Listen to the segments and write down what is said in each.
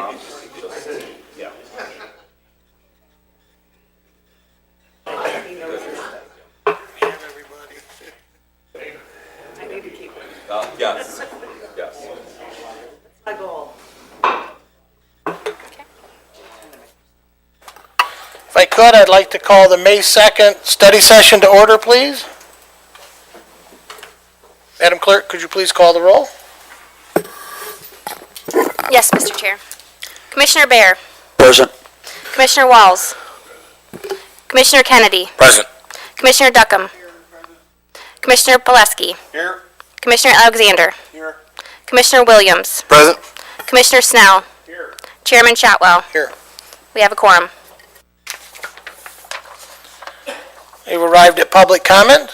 Yeah. I need to keep it. Yes. Yes. My goal. If I could, I'd like to call the May 2nd study session to order, please. Madam Clerk, could you please call the roll? Yes, Mr. Chair. Commissioner Bear. Present. Commissioner Walls. Commissioner Kennedy. Present. Commissioner Duckham. Commissioner Pileski. Here. Commissioner Alexander. Here. Commissioner Williams. Present. Commissioner Snell. Here. Chairman Shotwell. Here. We have a quorum. We've arrived at public comment.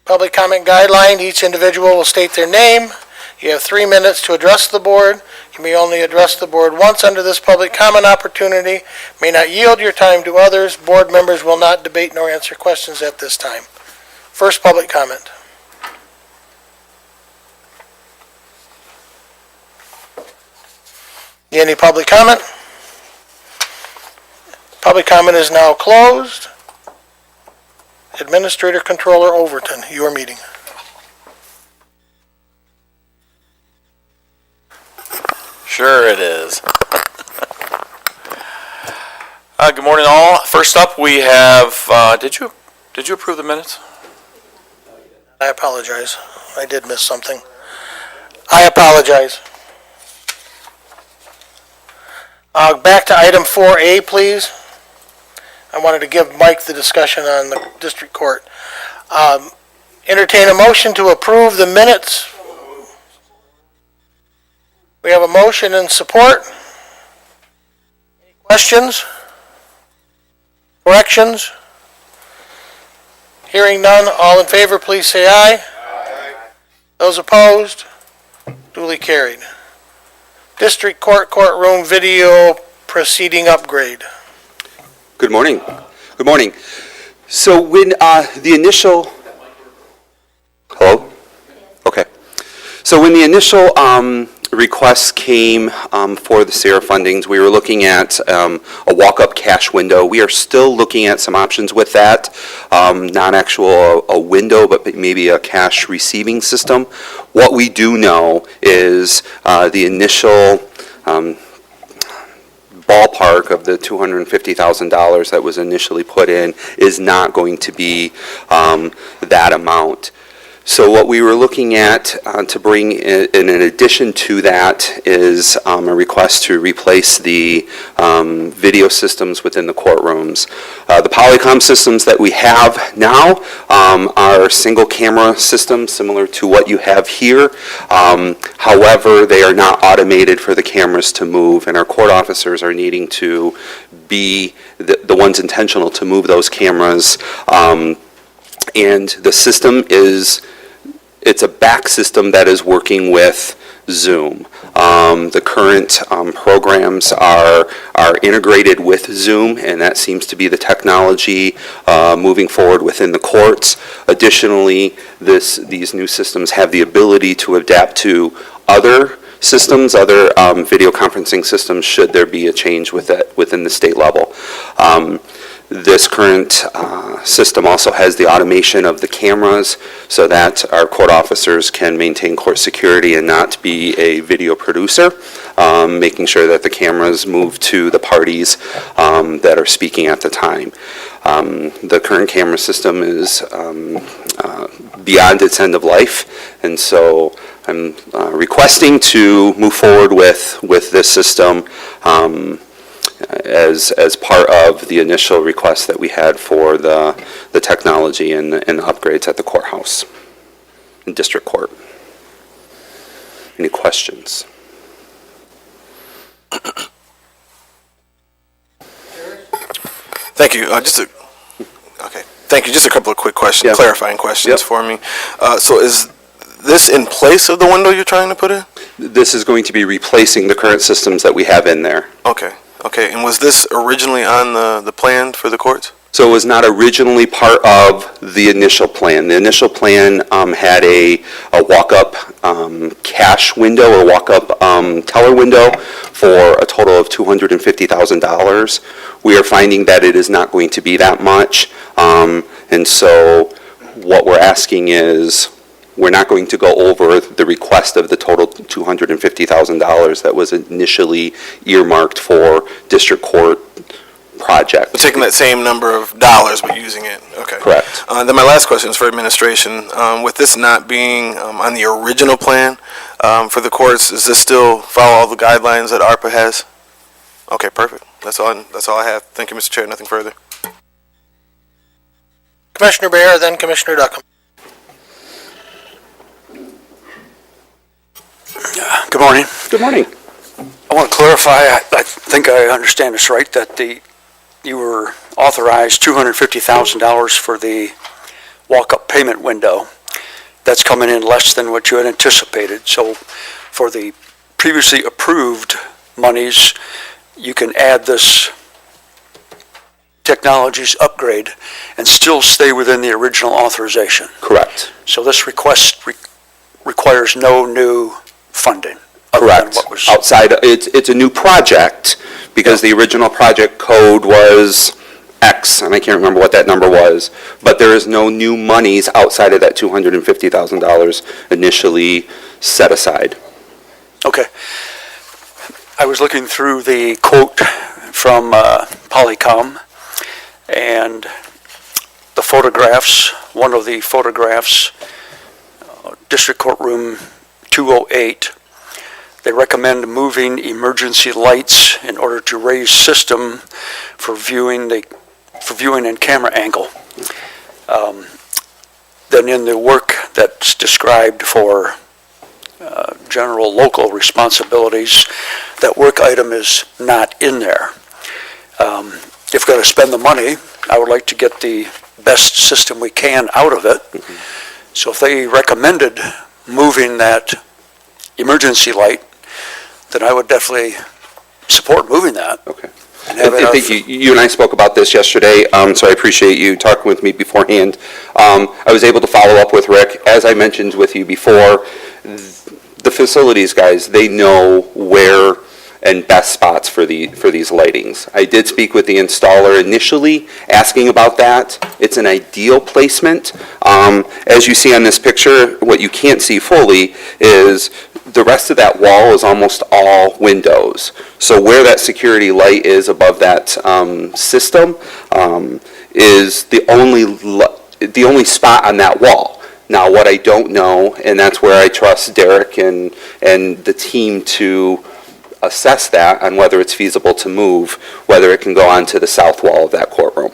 Public comment guideline, each individual will state their name. You have 3 minutes to address the board. You may only address the board once under this public comment opportunity. May not yield your time to others. Board members will not debate nor answer questions at this time. First public comment. Any public comment? Public comment is now closed. Administrator Controller Overton, your meeting. Sure it is. Good morning, all. First up, we have. Did you approve the minutes? I apologize. I did miss something. I apologize. Back to item 4A, please. I wanted to give Mike the discussion on the district court. Entertain a motion to approve the minutes. We have a motion and support. Any questions? Corrections? Hearing none, all in favor, please say aye. Aye. Those opposed? Duly carried. District Court courtroom video proceeding upgrade. Good morning. Good morning. So when the initial... Hello? Okay. So when the initial requests came for the SARE fundings, we were looking at a walk-up cash window. We are still looking at some options with that. Not actual a window, but maybe a cash receiving system. What we do know is the initial ballpark of the $250,000 that was initially put in is not going to be that amount. So what we were looking at to bring in addition to that is a request to replace the video systems within the courtrooms. The Polycom systems that we have now are single camera systems similar to what you have here. However, they are not automated for the cameras to move, and our court officers are needing to be the ones intentional to move those cameras. And the system it's a back system that is working with Zoom. The current programs are integrated with Zoom, and that seems to be the technology moving forward within the courts. Additionally, these new systems have the ability to adapt to other systems, other video conferencing systems, should there be a change within the state level. This current system also has the automation of the cameras so that our court officers can maintain court security and not be a video producer, making sure that the cameras move to the parties that are speaking at the time. The current camera system is beyond its end of life, and so I'm requesting to move forward with this system as part of the initial request that we had for the technology and the upgrades at the courthouse and district court. Any questions? Thank you. Thank you. Just a couple of quick questions, clarifying questions for me. So is this in place of the window you're trying to put in? This is going to be replacing the current systems that we have in there. Okay. And was this originally on the plan for the courts? So it was not originally part of the initial plan. The initial plan had a walk-up cash window or walk-up teller window for a total of $250,000. We are finding that it is not going to be that much. And so what we're asking is, we're not going to go over the request of the total $250,000 that was initially earmarked for district court project. We're taking that same number of dollars, but using it, okay. Correct. Then my last question is for administration. With this not being on the original plan for the courts, does this still follow all the guidelines that ARPA has? Okay, perfect. That's all I have. Thank you, Mr. Chair. Nothing further. Commissioner Bear, then Commissioner Duckham. Good morning. Good morning. I want to clarify, I think I understand this right, that you were authorized $250,000 for the walk-up payment window. That's coming in less than what you had anticipated. So for the previously approved monies, you can add this technologies upgrade and still stay within the original authorization. Correct. So this request requires no new funding. other than Correct. what was- Outside, it's a new project, because the original project code was X, and I can't remember what that number was, but there is no new monies outside of that $250,000 initially set aside. Okay. I was looking through the quote from Polycom, and the photographs, one of the photographs, District Courtroom 208, they recommend moving emergency lights in order to raise system for viewing and camera angle. Then in the work that's described for general local responsibilities, that work item is not in there. If we're going to spend the money, I would like to get the best system we can out of it. So if they recommended moving that emergency light, then I would definitely support moving that. Okay. And have it I our- think you and I spoke about this yesterday, so I appreciate you talking with me beforehand. I was able to follow up with Rick. As I mentioned with you before, the facilities guys, they know where and best spots for these lightings. I did speak with the installer initially, asking about that. It's an ideal placement. As you see on this picture, what you can't see fully is the rest of that wall is almost all windows. So where that security light is above that system is the only spot on that wall. Now, what I don't know, and that's where I trust Derek and the team to assess that on whether it's feasible to move, whether it can go onto the south wall of that courtroom.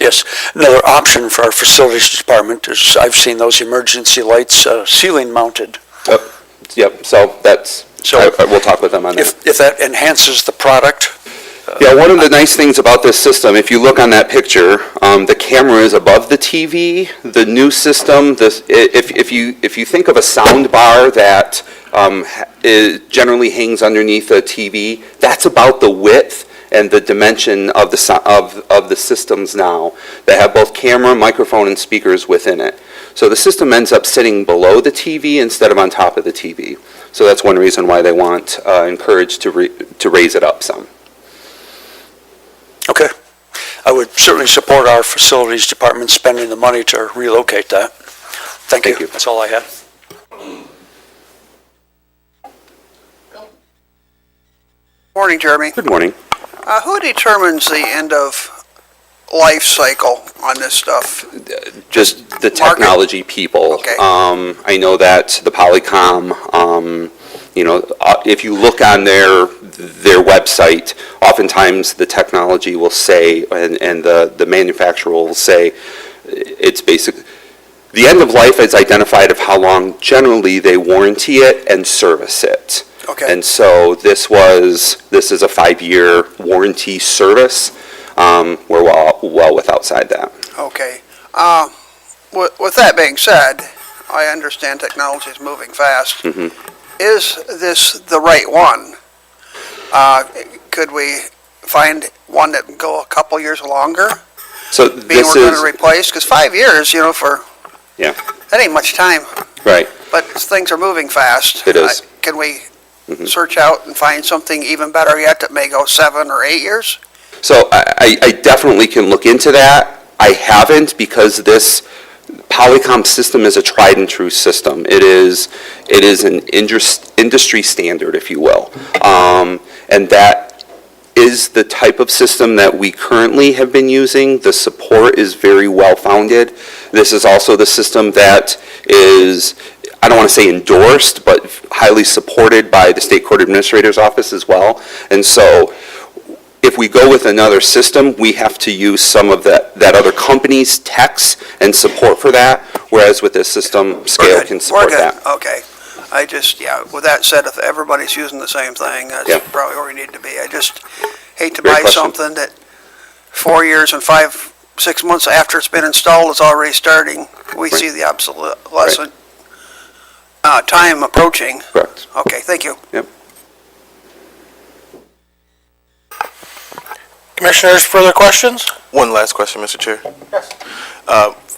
Yes, another option for our facilities department is, I've seen those emergency lights ceiling mounted. Yep, so that's, So- we'll talk with them on that. If that enhances the product, Yeah, one of the nice things about this system, if you look on that picture, the camera is above the TV. The new system, if you think of a sound bar that generally hangs underneath a TV, that's about the width and the dimension of the systems now that have both camera, microphone, and speakers within it. So the system ends up sitting below the TV instead of on top of the TV. So that's one reason why they want encouraged to raise it up some. okay. I would certainly support our facilities department spending the money to relocate that. Thank you. Thank you. That's all I had. Morning, Jeremy. Good morning. Who determines the end of life cycle on this stuff? Just the technology people. Okay. I know that the Polycom, if you look on their website, oftentimes the technology will say, and the manufacturer will say, it's basically, the end of life is identified of how long generally they warranty it and service it. Okay. And so this is a 5-year warranty service. We're well with outside that. Okay. With that being said, I understand technology is moving fast. Is this the right one? Could we find one that can go a couple years longer? So Being this we're going is, to replace, because 5 years, yeah, that ain't much time, right. but things are moving fast. It is. Can we search out and find something even better yet that may go 7 or 8 years? So I definitely can look into that. I haven't, because this Polycom system is a tried and true system. It is an industry standard, if you will. And that is the type of system that we currently have been using. The support is very well-founded. This is also the system that is, I don't want to say endorsed, but highly supported by the State Court Administrator's Office as well. And so if we go with another system, we have to use some of that other company's techs and support for that, whereas with this system, Scale can support that. Okay. I just, with that said, if everybody's using the same thing, that's Yeah. probably where we need to be. I just hate to Great buy question. something that 4 years and 5-6 months after it's been installed is already starting. We Right. see the obsolescent time approaching. Correct. Okay, thank you. Commissioners, further questions? One last question, Mr. Chair.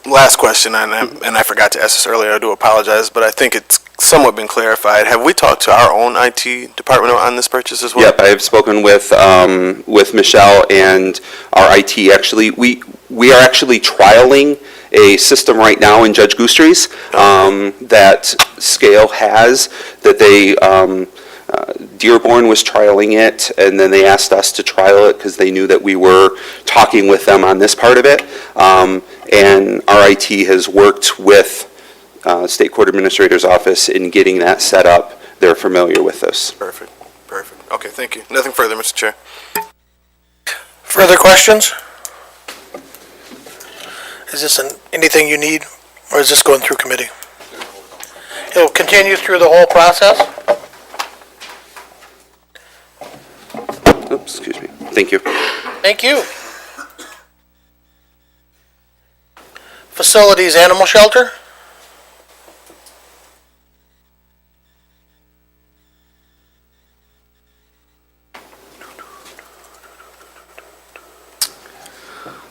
Last question, and I forgot to ask this earlier, I do apologize, but I think it's somewhat been clarified. Have we talked to our own IT department on this purchase as well? Yep, I have spoken with Michelle and our IT. Actually, we are actually trialing a system right now in Judge Goostrey's that Scale has, that they, Dearborn was trialing it, and then they asked us to trial it because they knew that we were talking with them on this part of it. And our IT has worked with State Court Administrator's Office in getting that set up. They're familiar with this. Perfect. Okay, thank you. Nothing further, Mr. Chair. Further questions? Is this anything you need, or is this going through committee? It'll continue through the whole process? Oops, excuse me. Thank you. Thank you. Facilities Animal Shelter?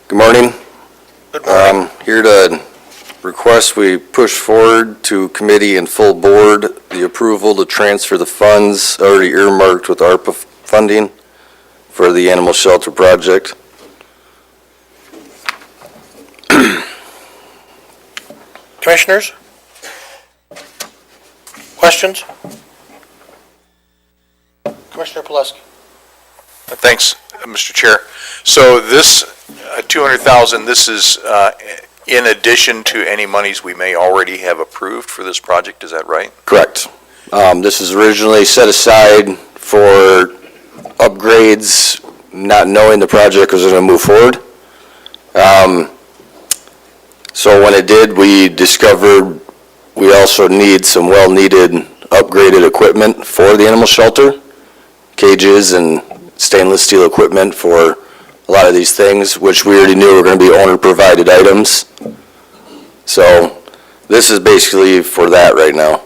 Good morning. Good morning. Here to request we push forward to committee and full board the approval to transfer the funds already earmarked with ARPA funding for the animal shelter project. Commissioners? Questions? Commissioner Pileski? Thanks, Mr. Chair. So this 200,000, this is in addition to any monies we may already have approved for this project, is that right? Correct. This is originally set aside for upgrades, not knowing the project was going to move forward. So when it did, we discovered we also need some well-needed upgraded equipment for the animal shelter, cages and stainless steel equipment for a lot of these things, which we already knew were going to be owner-provided items. So this is basically for that right now.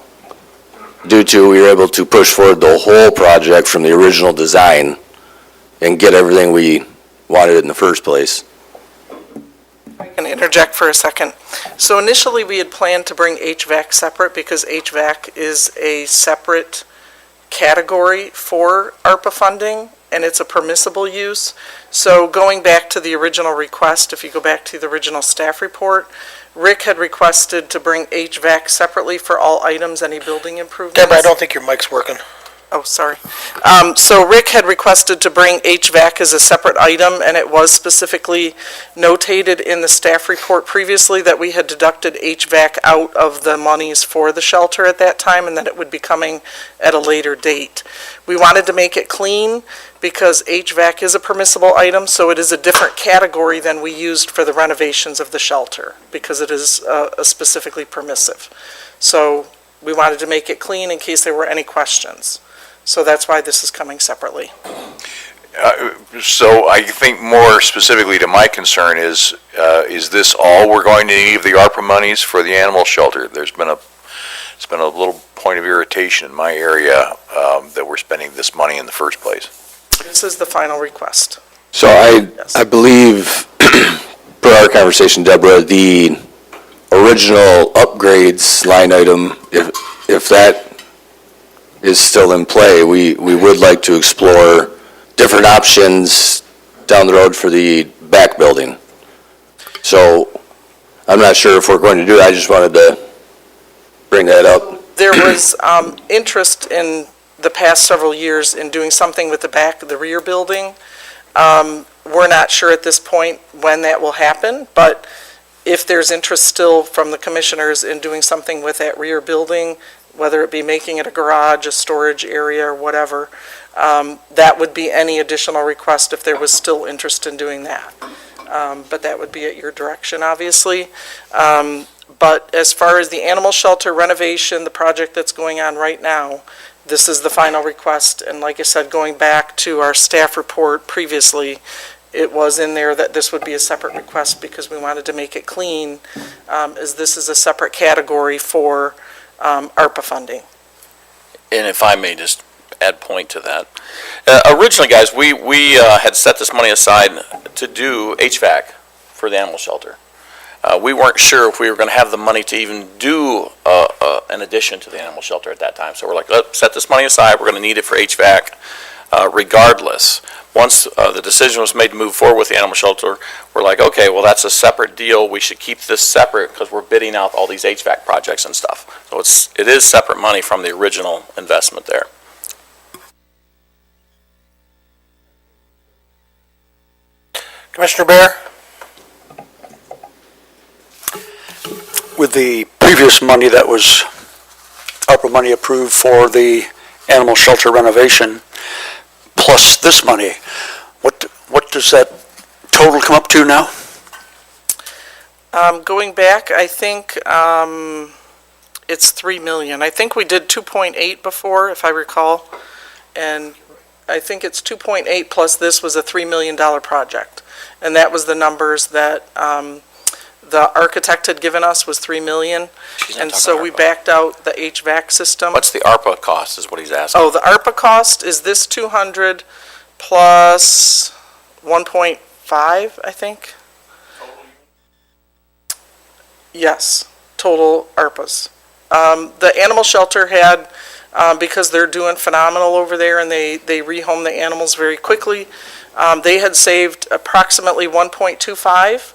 Due to we were able to push forward the whole project from the original design and get everything we wanted in the first place. I can interject for a second. So initially, we had planned to bring HVAC separate because HVAC is a separate category for ARPA funding, and it's a permissible use. So going back to the original request, if you go back to the original staff report, Rick had requested to bring HVAC separately for all items, any building improvements. Deborah, I don't think your mic's working. Oh, sorry. So Rick had requested to bring HVAC as a separate item, and it was specifically notated in the staff report previously that we had deducted HVAC out of the monies for the shelter at that time, and that it would be coming at a later date. We wanted to make it clean because HVAC is a permissible item, so it is a different category than we used for the renovations of the shelter, because it is specifically permissive. So we wanted to make it clean in case there were any questions. So that's why this is coming separately. So I think more specifically to my concern is this all we're going to need of the ARPA monies for the animal shelter? It's been a little point of irritation in my area that we're spending this money in the first place. This is the final request. So I believe, per our conversation, Deborah, the original upgrades line item, if is still in play. We would like to explore different options down the road for the back building. So I'm not sure if we're going to do it. I just wanted to bring that up. There was interest in the past several years in doing something with the rear building. We're not sure at this point when that will happen, but if there's interest still from the commissioners in doing something with that rear building, whether it be making it a garage, a storage area, or whatever, that would be any additional request if there was still interest in doing that. But that would be at your direction, obviously. But as far as the animal shelter renovation, the project that's going on right now, this is the final request. And like I said, going back to our staff report previously, it was in there that this would be a separate request because we wanted to make it clean, as this is a separate category for ARPA funding. And if I may just add point to that. Originally, guys, we had set this money aside to do HVAC for the animal shelter. We weren't sure if we were going to have the money to even do an addition to the animal shelter at that time. So we're like, let's set this money aside. We're going to need it for HVAC regardless. Once the decision was made to move forward with the animal shelter, we're like, okay, well, that's a separate deal. We should keep this separate because we're bidding out all these HVAC projects and stuff. So it is separate money from the original investment there. Commissioner Bear? With the previous money that was ARPA money approved for the animal shelter renovation, plus this money, what does that total come up to now? Going back, I think it's 3 million. I think we did 2.8 before, if I recall. And I think it's 2.8 plus this was a $3 million project. And that was the numbers that the architect had given us was 3 million. And so we backed out the HVAC system. What's the ARPA cost is what he's asking. Oh, the ARPA cost is this 200 plus 1.5, I think. Yes, total ARPAs. The animal shelter had, because they're doing phenomenal over there and they rehome the animals very quickly, they had saved approximately 1.25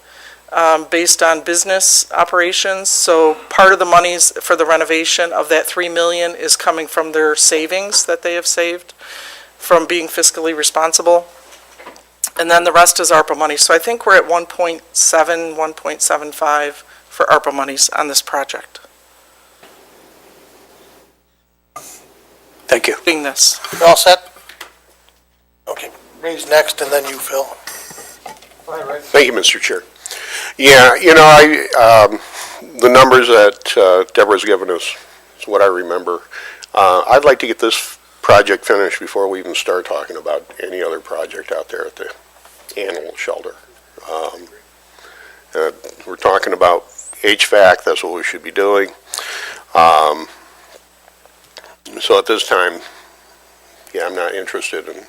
based on business operations. So part of the monies for the renovation of that 3 million is coming from their savings that they have saved from being fiscally responsible. And then the rest is ARPA money. So I think we're at 1.7, 1.75 for ARPA monies on this project. Thank you. Doing this. You all set? Okay, Ray's next, and then you, Phil. Thank you, Mr. Chair. Yeah, the numbers that Deborah's given us is what I remember. I'd like to get this project finished before we even start talking about any other project out there at the animal shelter. We're talking about HVAC, that's what we should be doing. So at this time, yeah, I'm not interested in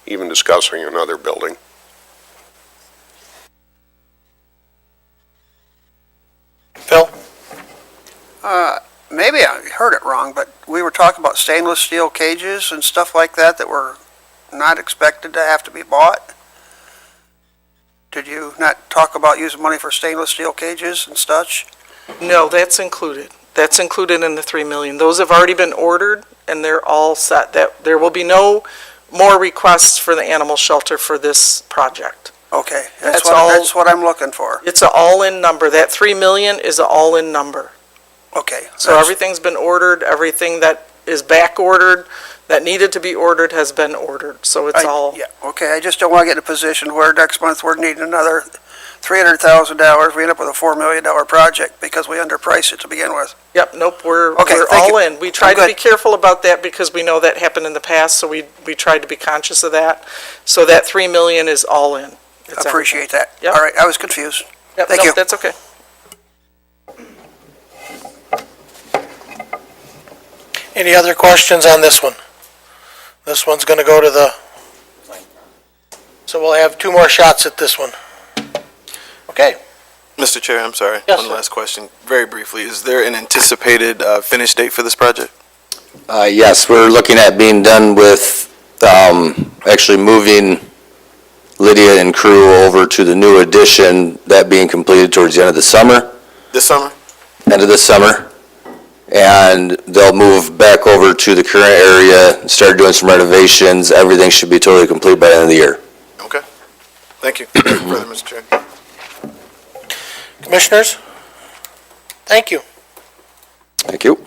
even discussing another building. Phil? Maybe I heard it wrong, but we were talking about stainless steel cages and stuff like that that were not expected to have to be bought. Did you not talk about using money for stainless steel cages and such? No, that's included. That's included in the 3 million. Those have already been ordered and they're all set. There will be no more requests for the animal shelter for this project. Okay, That's that's what I'm looking for. It's an all-in number. That 3 million is an all-in number. Okay. So everything's been ordered, everything that is back ordered, that needed to be ordered has been ordered. So it's all, Yeah, okay, I just don't want to get in a position where next month we're needing another $300,000. We end up with a $4 million project because we underpriced it to begin with. yep, nope, we're Okay, thank all you. in. We tried I'm to be good. careful about that because we know that happened in the past, so we tried to be conscious of that. So that 3 million is all in. It's Appreciate that. Yep. All right, I was confused. Yep, Thank nope, you. That's okay. Any other questions on this one? This one's gonna go to the, so we'll have 2 more shots at this one. Okay, Mr. Chair, I'm sorry. Yes, One sir. last question, very briefly. Is there an anticipated finish date for this project? Yes, we're looking at being done with, actually moving Lydia and crew over to the new addition, that being completed towards the end of the summer, This summer? end of the summer. And they'll move back over to the current area, start doing some renovations. Everything should be totally complete by the end of the year. Okay. Thank you. Nothing further, Mr. Chair. Commissioners? Thank you. Thank you.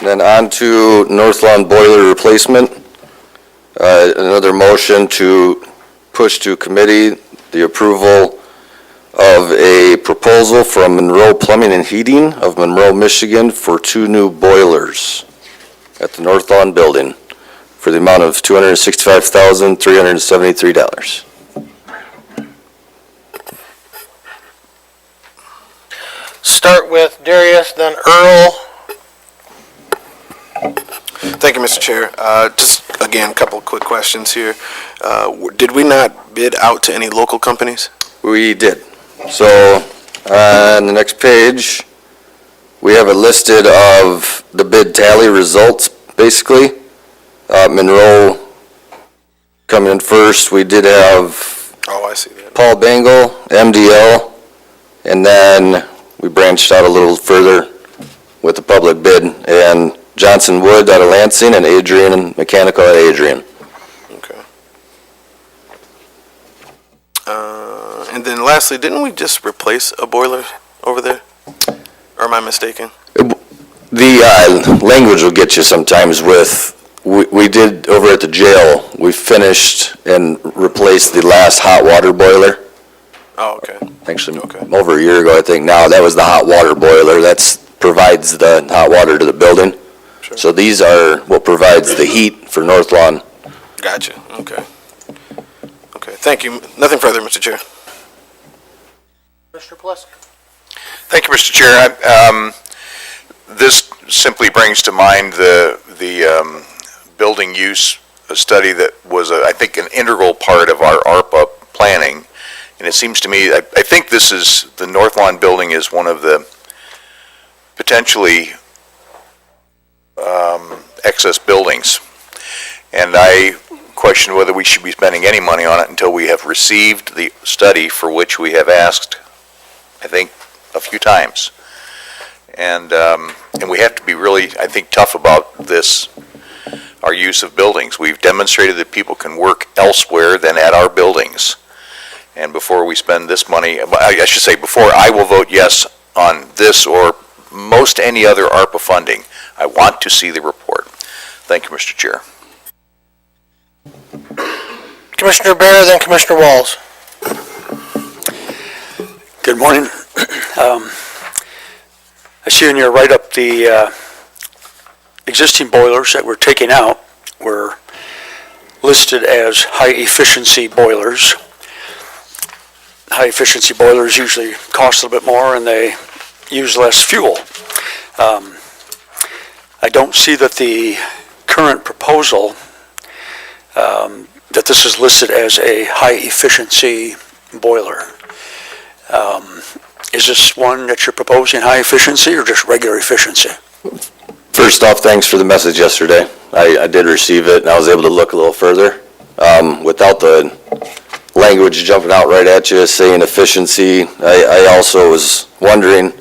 Then on to North Lawn boiler replacement. Another motion to push to committee the approval of a proposal from Monroe Plumbing and Heating of Monroe, Michigan for 2 new boilers at the North Lawn building for the amount of $265,373. Start with Darius, then Earl. Thank you, Mr. Chair. Just, again, a couple quick questions here. Did we not bid out to any local companies? We did. So, on the next page, we have it listed of the bid tally results, basically. Monroe coming in first. We did have Oh, I see that. Paul Bangle, MDL, and then we branched out a little further with the public bid, and Johnson Wood out of Lansing and Adrian Mechanical at Adrian. Okay. And then lastly, didn't we just replace a boiler over there? Or am I mistaken? The language will get you sometimes with, we did over at the jail, we finished and replaced the last hot water boiler. Oh, okay. Actually, Okay. over a year ago, I think now, that was the hot water boiler. That's provides the hot water to the building. Sure. So these are what provides the heat for North Lawn. Gotcha. Okay. Okay, thank you. Nothing further, Mr. Chair. Commissioner Plesk. Thank you, Mr. Chair. This simply brings to mind the building use study that was, I think, an integral part of our ARPA planning. And it seems to me, I think this is, the North Lawn building is one of the potentially excess buildings. And I question whether we should be spending any money on it until we have received the study for which we have asked, I think, a few times. And we have to be really, I think, tough about this, our use of buildings. We've demonstrated that people can work elsewhere than at our buildings. And before we spend this money, I should say, before I will vote yes on this or most any other ARPA funding, I want to see the report. Thank you, Mr. Chair. Commissioner Bear, then Commissioner Walls. Good morning. I see in your write-up the existing boilers that we're taking out were listed as high-efficiency boilers. High-efficiency boilers usually cost a little bit more and they use less fuel. I don't see that the current proposal, that this is listed as a high-efficiency boiler. Is this one that you're proposing high efficiency or just regular efficiency? First off, thanks for the message yesterday. I did receive it, and I was able to look a little further. Without the language jumping out right at you saying efficiency, I also was wondering.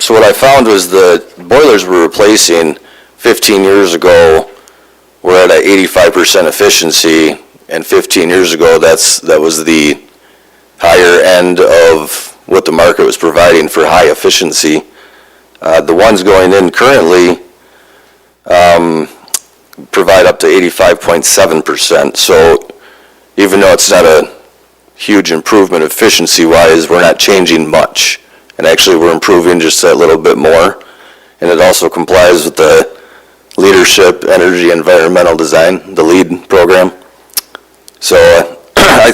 So what I found was the boilers we're replacing 15 years ago were at an 85% efficiency, and 15 years ago that was the higher end of what the market was providing for high efficiency. The ones going in currently provide up to 85.7%. So even though it's not a huge improvement efficiency-wise, we're not changing much. And actually, we're improving just a little bit more. And it also complies with the Leadership Energy Environmental Design, the LEED program. So I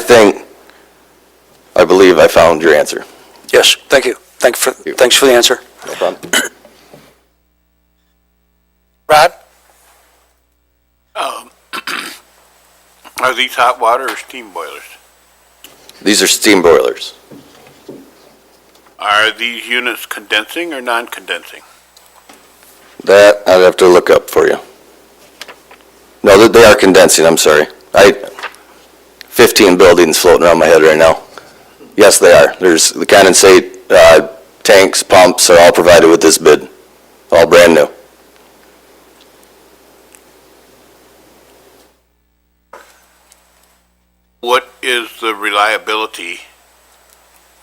believe I found your answer. Yes, thank you. Thanks for the answer. No problem. Rod? Are these hot water or steam boilers? These are steam boilers. Are these units condensing or non-condensing? That I'd have to look up for you. No, they are condensing, I'm sorry. 15 buildings floating around my head right now. Yes, they are. There's the condensate, tanks, pumps are all provided with this bid, all brand new. What is the reliability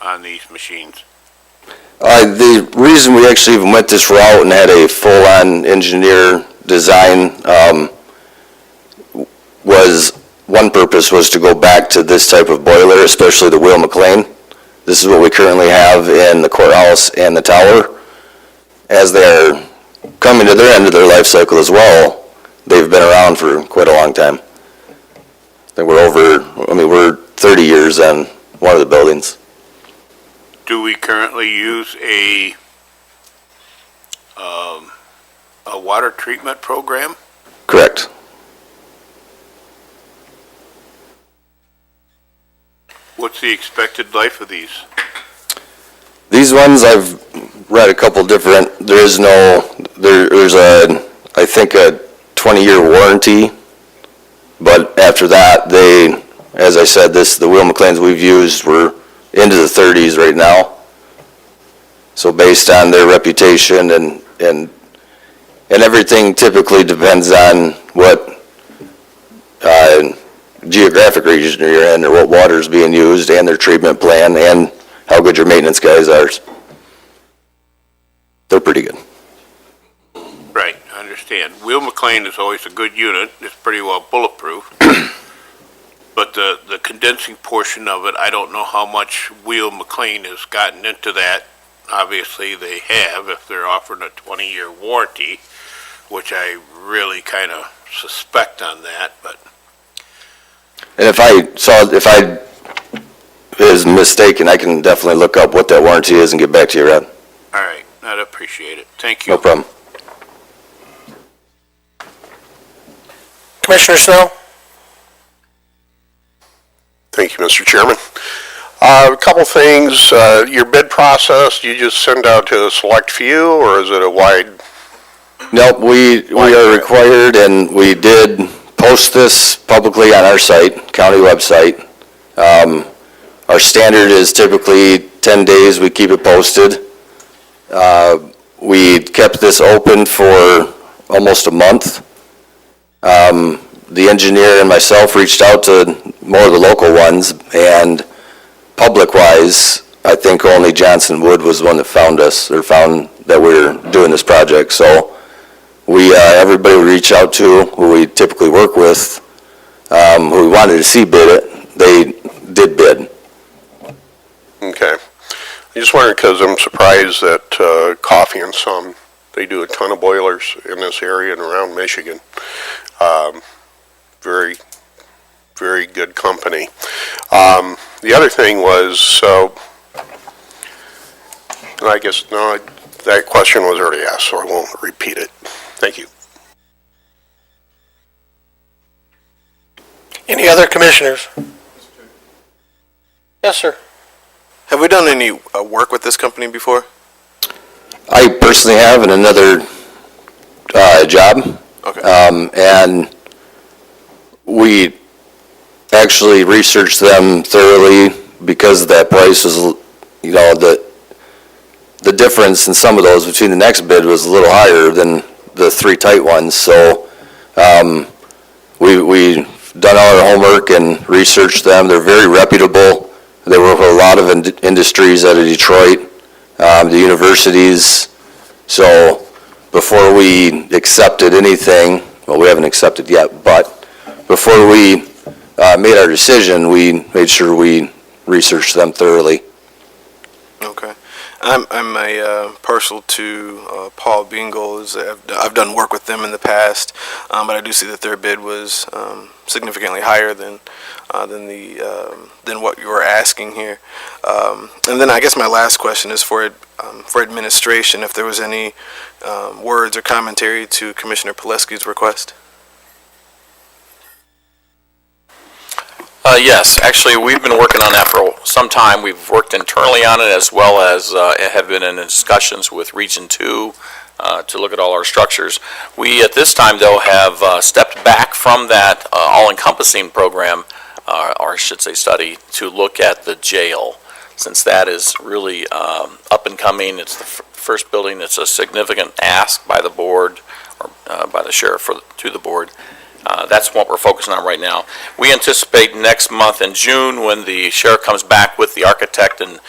on these machines? The reason we actually even went this route and had a full-on engineer design was, one purpose was to go back to this type of boiler, especially the Will McLean. This is what we currently have in the courthouse and the tower. As they're coming to their end of their life cycle as well, they've been around for quite a long time. I think we're 30 years on one of the buildings. Do we currently use a water treatment program? Correct. What's the expected life of these? These ones, I've read a couple different, there's I think a 20-year warranty, but after that, as I said, the Will McLeans we've used, we're into the 30s right now. So based on their reputation and everything typically depends on what geographic region you're in or what water is being used and their treatment plan and how good your maintenance guys are. They're pretty good. Right, I understand. Will McLean is always a good unit. It's pretty well bulletproof. But the condensing portion of it, I don't know how much Will McLean has gotten into that. Obviously, they have if they're offering a 20-year warranty, which I really kind of suspect on that, but And if I is mistaken, I can definitely look up what that warranty is and get back to you, Rod. all right, I'd appreciate it. Thank you. No problem. Commissioner Snow? Thank you, Mr. Chairman. A couple things. Your bid process, do you just send out to a select few, or is it a wide? Nope, we are required, and we did post this publicly on our site, county website. Our standard is typically 10 days, we keep it posted. We kept this open for almost a month. The engineer and myself reached out to more of the local ones, and public-wise, I think only Johnson Wood was the one that found us, or found that we were doing this project. So everybody we reach out to, who we typically work with, who we wanted to see bid it, they did bid. Okay. I just wondered, because I'm surprised that Coffee and Son, they do a ton of boilers in this area and around Michigan. Very, very good company. The other thing was, and I guess, no, that question was already asked, so I won't repeat it. Thank you. Any other commissioners? Yes, sir. Have we done any work with this company before? I personally have in another job. Okay. And we actually researched them thoroughly because that price was, the difference in some of those between the next bid was a little higher than the three tight ones. So we done all our homework and researched them. They're very reputable. They work with a lot of industries out of Detroit, the universities. So before we accepted anything, well, we haven't accepted yet, but before we made our decision, we made sure we researched them thoroughly. Okay. I'm partial to Paul Bingle. I've done work with them in the past, but I do see that their bid was significantly higher than what you were asking here. And then I guess my last question is for administration, if there was any words or commentary to Commissioner Pileski's request. Yes, actually, we've been working on that for some time. We've worked internally on it as well as have been in discussions with Region 2 to look at all our structures. We, at this time, though, have stepped back from that all-encompassing program, or I should say study, to look at the jail, since that is really up and coming. It's the first building. It's a significant ask by the board, or by the sheriff to the board. That's what we're focusing on right now. We anticipate next month in June, when the sheriff comes back with the architect and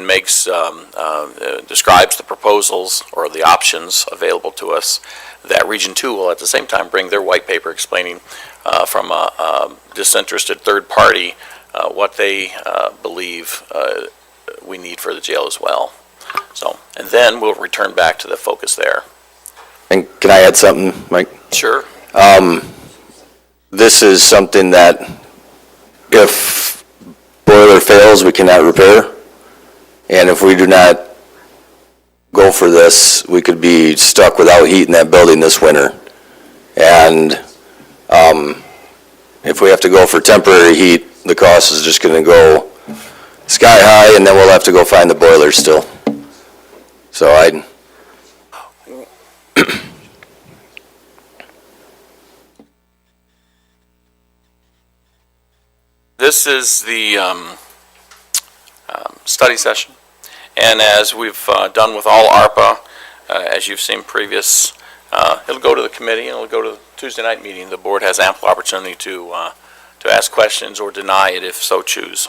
makes, describes the proposals or the options available to us, that Region 2 will at the same time bring their white paper explaining from a disinterested third party what they believe we need for the jail as well. So, and then we'll return back to the focus there. And can I add something, Mike? Sure. This is something that if boiler fails, we cannot repair. And if we do not go for this, we could be stuck without heat in that building this winter. And if we have to go for temporary heat, the cost is just going to go sky high, and then we'll have to go find the boiler still. So This is the study session, and as we've done with all ARPA, as you've seen previous, it'll go to the committee and it'll go to the Tuesday night meeting. The board has ample opportunity to ask questions or deny it if so choose.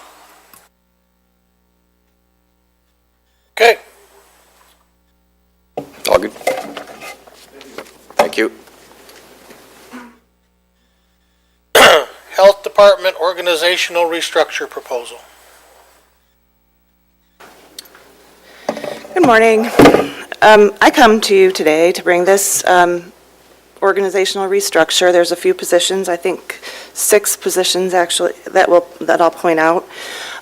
Okay. all good. Thank you. Health Department organizational restructure proposal. Good morning. I come to you today to bring this organizational restructure. There's a few positions, I think 6 positions actually, that I'll point out.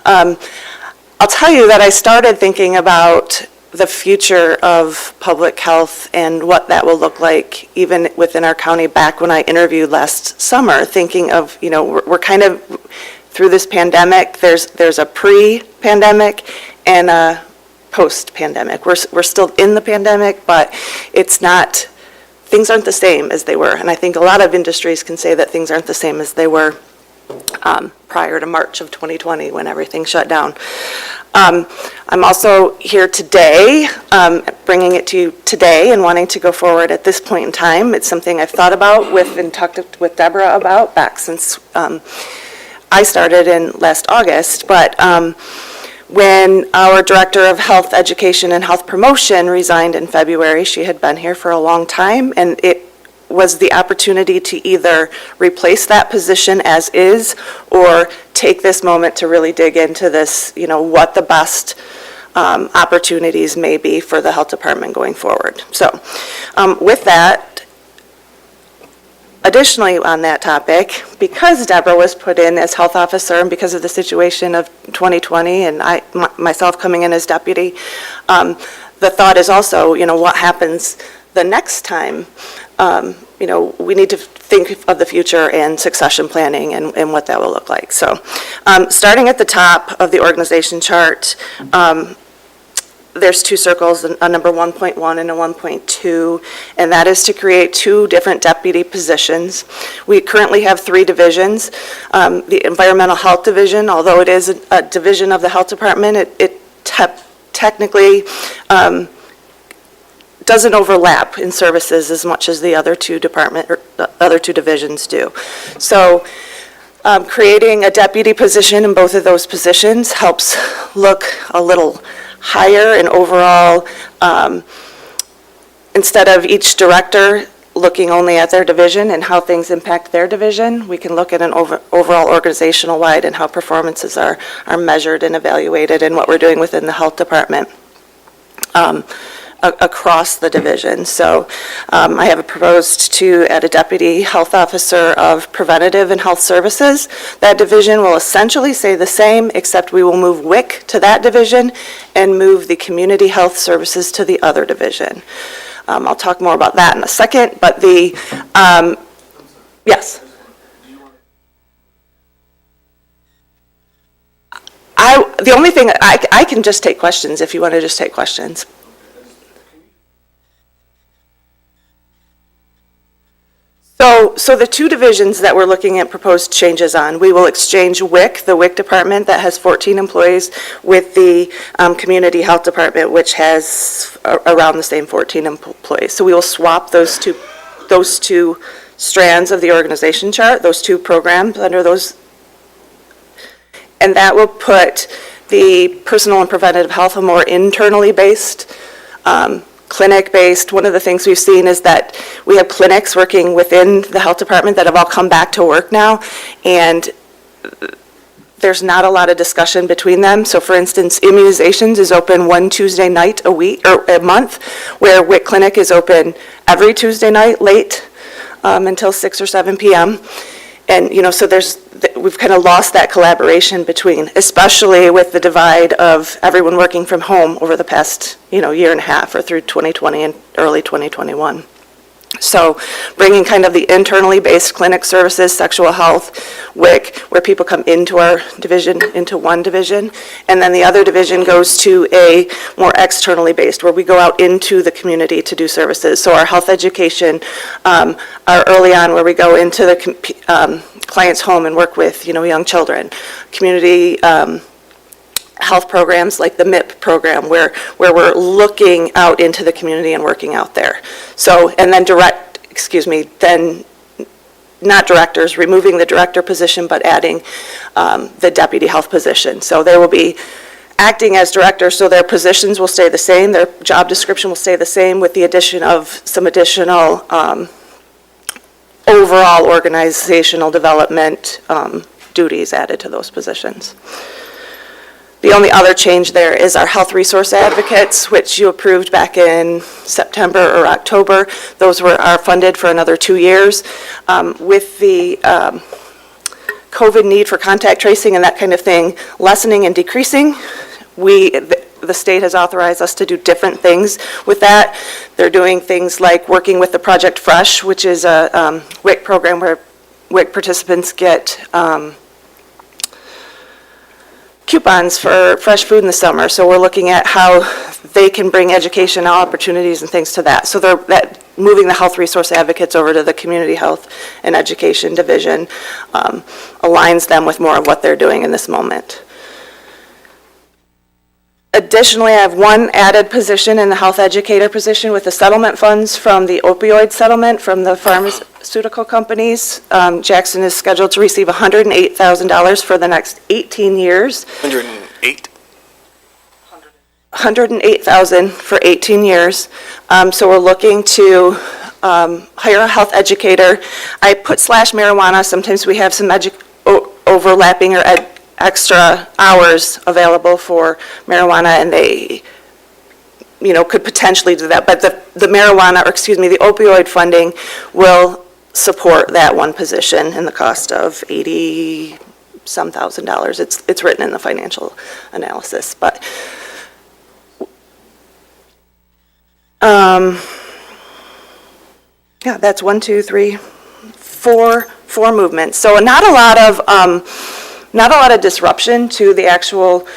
I'll tell you that I started thinking about the future of public health and what that will look like even within our county back when I interviewed last summer, thinking of, we're kind of through this pandemic. There's a pre-pandemic and a post-pandemic. We're still in the pandemic, but things aren't the same as they were. And I think a lot of industries can say that things aren't the same as they were prior to March of 2020 when everything shut down. I'm also here today, bringing it to you today and wanting to go forward at this point in time. It's something I've thought about and talked with Deborah about back since I started in last August. But when our Director of Health Education and Health Promotion resigned in February, she had been here for a long time, and it was the opportunity to either replace that position as is or take this moment to really dig into this, what the best opportunities may be for the health department going forward. So with that, additionally on that topic, because Deborah was put in as health officer and because of the situation of 2020 and myself coming in as deputy, the thought is also, what happens the next time. We need to think of the future and succession planning and what that will look like. So starting at the top of the organization chart, there's 2 circles, a number 1.1 and a 1.2, and that is to create 2 different deputy positions. We currently have 3 divisions. The Environmental Health Division, although it is a division of the Health Department, it technically doesn't overlap in services as much as the other 2 divisions do. So creating a deputy position in both of those positions helps look a little higher and overall, instead of each director looking only at their division and how things impact their division, we can look at an overall organizational wide and how performances are measured and evaluated and what we're doing within the health department across the division. So I have proposed to add a deputy health officer of preventative and health services. That division will essentially stay the same, except we will move WIC to that division and move the community health services to the other division. I'll talk more about that in a second, but yes. The only thing, I can just take questions if you want to just take questions. So the two divisions that we're looking at proposed changes on, we will exchange WIC, the WIC department that has 14 employees, with the Community Health Department, which has around the same 14 employees. So we will swap those two strands of the organization chart, those two programs under those, and that will put the personal and preventative health a more internally based, clinic-based. One of the things we've seen is that we have clinics working within the health department that have all come back to work now, and there's not a lot of discussion between them. So for instance, immunizations is open one Tuesday night a week, or a month, where WIC Clinic is open every Tuesday night late until 6 or 7 p.m. And, so we've kind of lost that collaboration between, especially with the divide of everyone working from home over the past, year and a half or through 2020 and early 2021. So bringing kind of the internally based clinic services, sexual health, WIC, where people come into our division, into one division, and then the other division goes to a more externally based, where we go out into the community to do services. So our health education, our early on, where we go into the client's home and work with, young children. Community health programs like the MIP program, where we're looking out into the community and working out there. So, and then not directors, removing the director position, but adding the deputy health position. So they will be acting as directors, so their positions will stay the same, their job description will stay the same, with the addition of some additional overall organizational development duties added to those positions. The only other change there is our health resource advocates, which you approved back in September or October. Those are funded for another 2 years. With the COVID need for contact tracing and that kind of thing lessening and decreasing, the state has authorized us to do different things with that. They're doing things like working with the Project Fresh, which is a WIC program where WIC participants get coupons for fresh food in the summer. So we're looking at how they can bring educational opportunities and things to that. So moving the health resource advocates over to the Community Health and Education Division aligns them with more of what they're doing in this moment. Additionally, I have one added position in the health educator position with the settlement funds from the opioid settlement from the pharmaceutical companies. Jackson is scheduled to receive $108,000 for the next 18 years. 108? $108,000 for 18 years. So we're looking to hire a health educator. I put /marijuana. Sometimes we have some overlapping or extra hours available for marijuana, and they, could potentially do that. But the opioid funding will support that one position in the cost of $80-some thousand. It's written in the financial analysis, but yeah, that's 1, 2, 3, 4 movements. So not a lot of disruption to the actual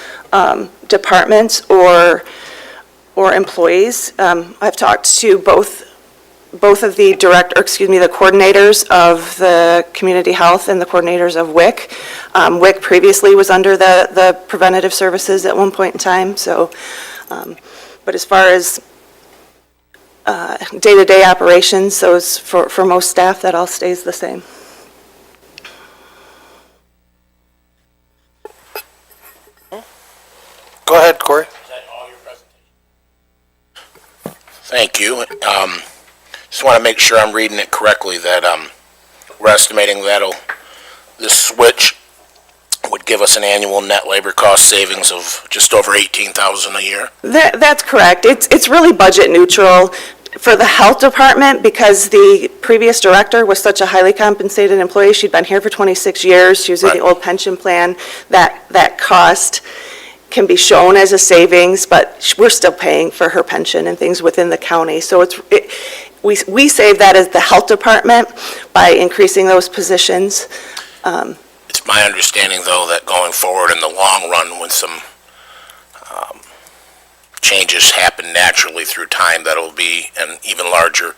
departments or employees. I've talked to both of the the coordinators of the community health and the coordinators of WIC. WIC previously was under the preventative services at one point in time. So, but as far as day-to-day operations, those for most staff, that all stays the same. Go ahead, Corey. Thank you. Just want to make sure I'm reading it correctly, that we're estimating this switch would give us an annual net labor cost savings of just over $18,000 a year. That's correct. It's really budget neutral for the health department, because the previous director was such a highly compensated employee. She'd been here for 26 years. She was in the old pension plan. That cost can be shown as a savings, but we're still paying for her pension and things within the county. So we save that as the health department by increasing those positions. It's my understanding, though, that going forward in the long run, when some changes happen naturally through time, that'll be an even larger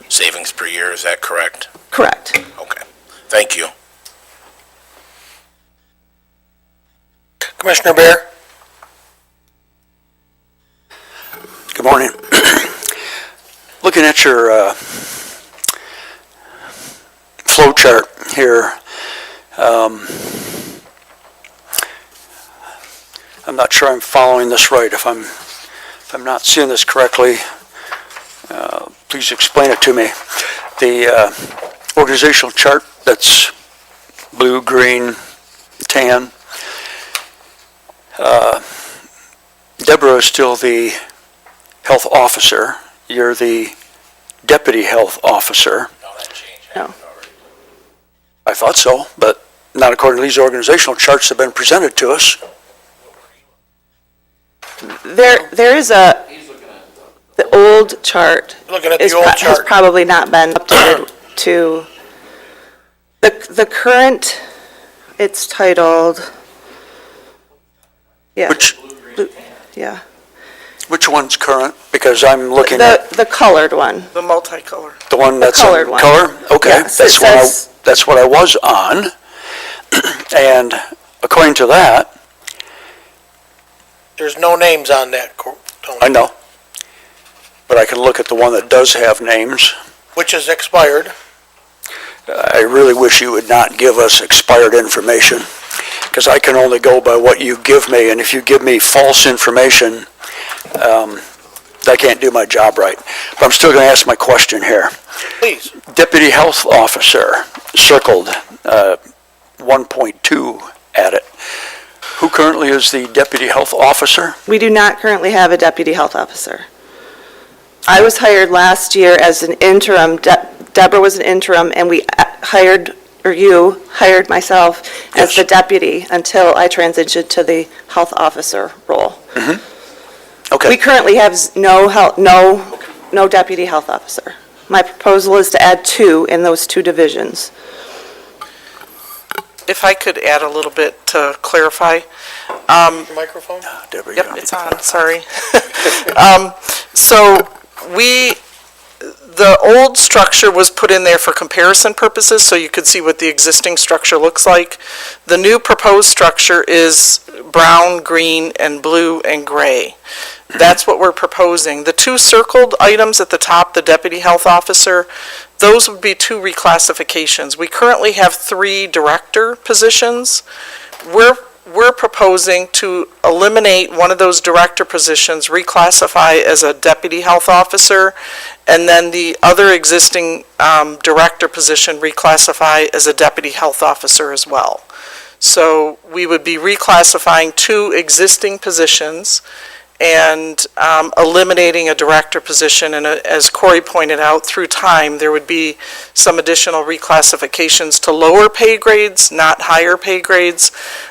savings per year, is that correct? Correct. Okay, thank you. Commissioner Bear? Good morning. Looking at your flow chart here, I'm not sure I'm following this right. If I'm not seeing this correctly, please explain it to me. The organizational chart that's blue, green, tan, Deborah is still the health officer. You're the deputy health officer. No. I thought so, but not according to these organizational charts that have been presented to us. There is the old chart Looking at is the old has chart. probably not been updated to, the current, it's titled, yeah. Blue- Yeah. Which one's current? Because I'm looking at The colored one. The multicolor. the one that's in colored one. color. Okay, Yes, it says- that's what I was on. And according to that, There's no names on that, Tony. I know, but I can look at the one that does have names. Which is expired. I really wish you would not give us expired information, because I can only go by what you give me, and if you give me false information, I can't do my job right. But I'm still going to ask my question here. Please. Deputy Health Officer, circled, 1.2 at it. Who currently is the Deputy Health Officer? We do not currently have a deputy health officer. I was hired last year as an interim, Deborah was an interim, and we hired, or you hired myself as the deputy until I transitioned to the health officer role. Okay. We currently have no deputy health officer. My proposal is to add 2 in those 2 divisions. If I could add a little bit to clarify. Microphone? Deborah, Yep, it's on, sorry. So the old structure was put in there for comparison purposes, so you could see what the existing structure looks like. The new proposed structure is brown, green, and blue, and gray. That's what we're proposing. The 2 circled items at the top, the deputy health officer, those would be 2 reclassifications. We currently have 3 director positions. We're proposing to eliminate one of those director positions, reclassify as a deputy health officer, and then the other existing director position reclassify as a deputy health officer as well. So we would be reclassifying 2 existing positions and eliminating a director position. And as Corey pointed out, through time, there would be some additional reclassifications to lower pay grades, not higher pay grades.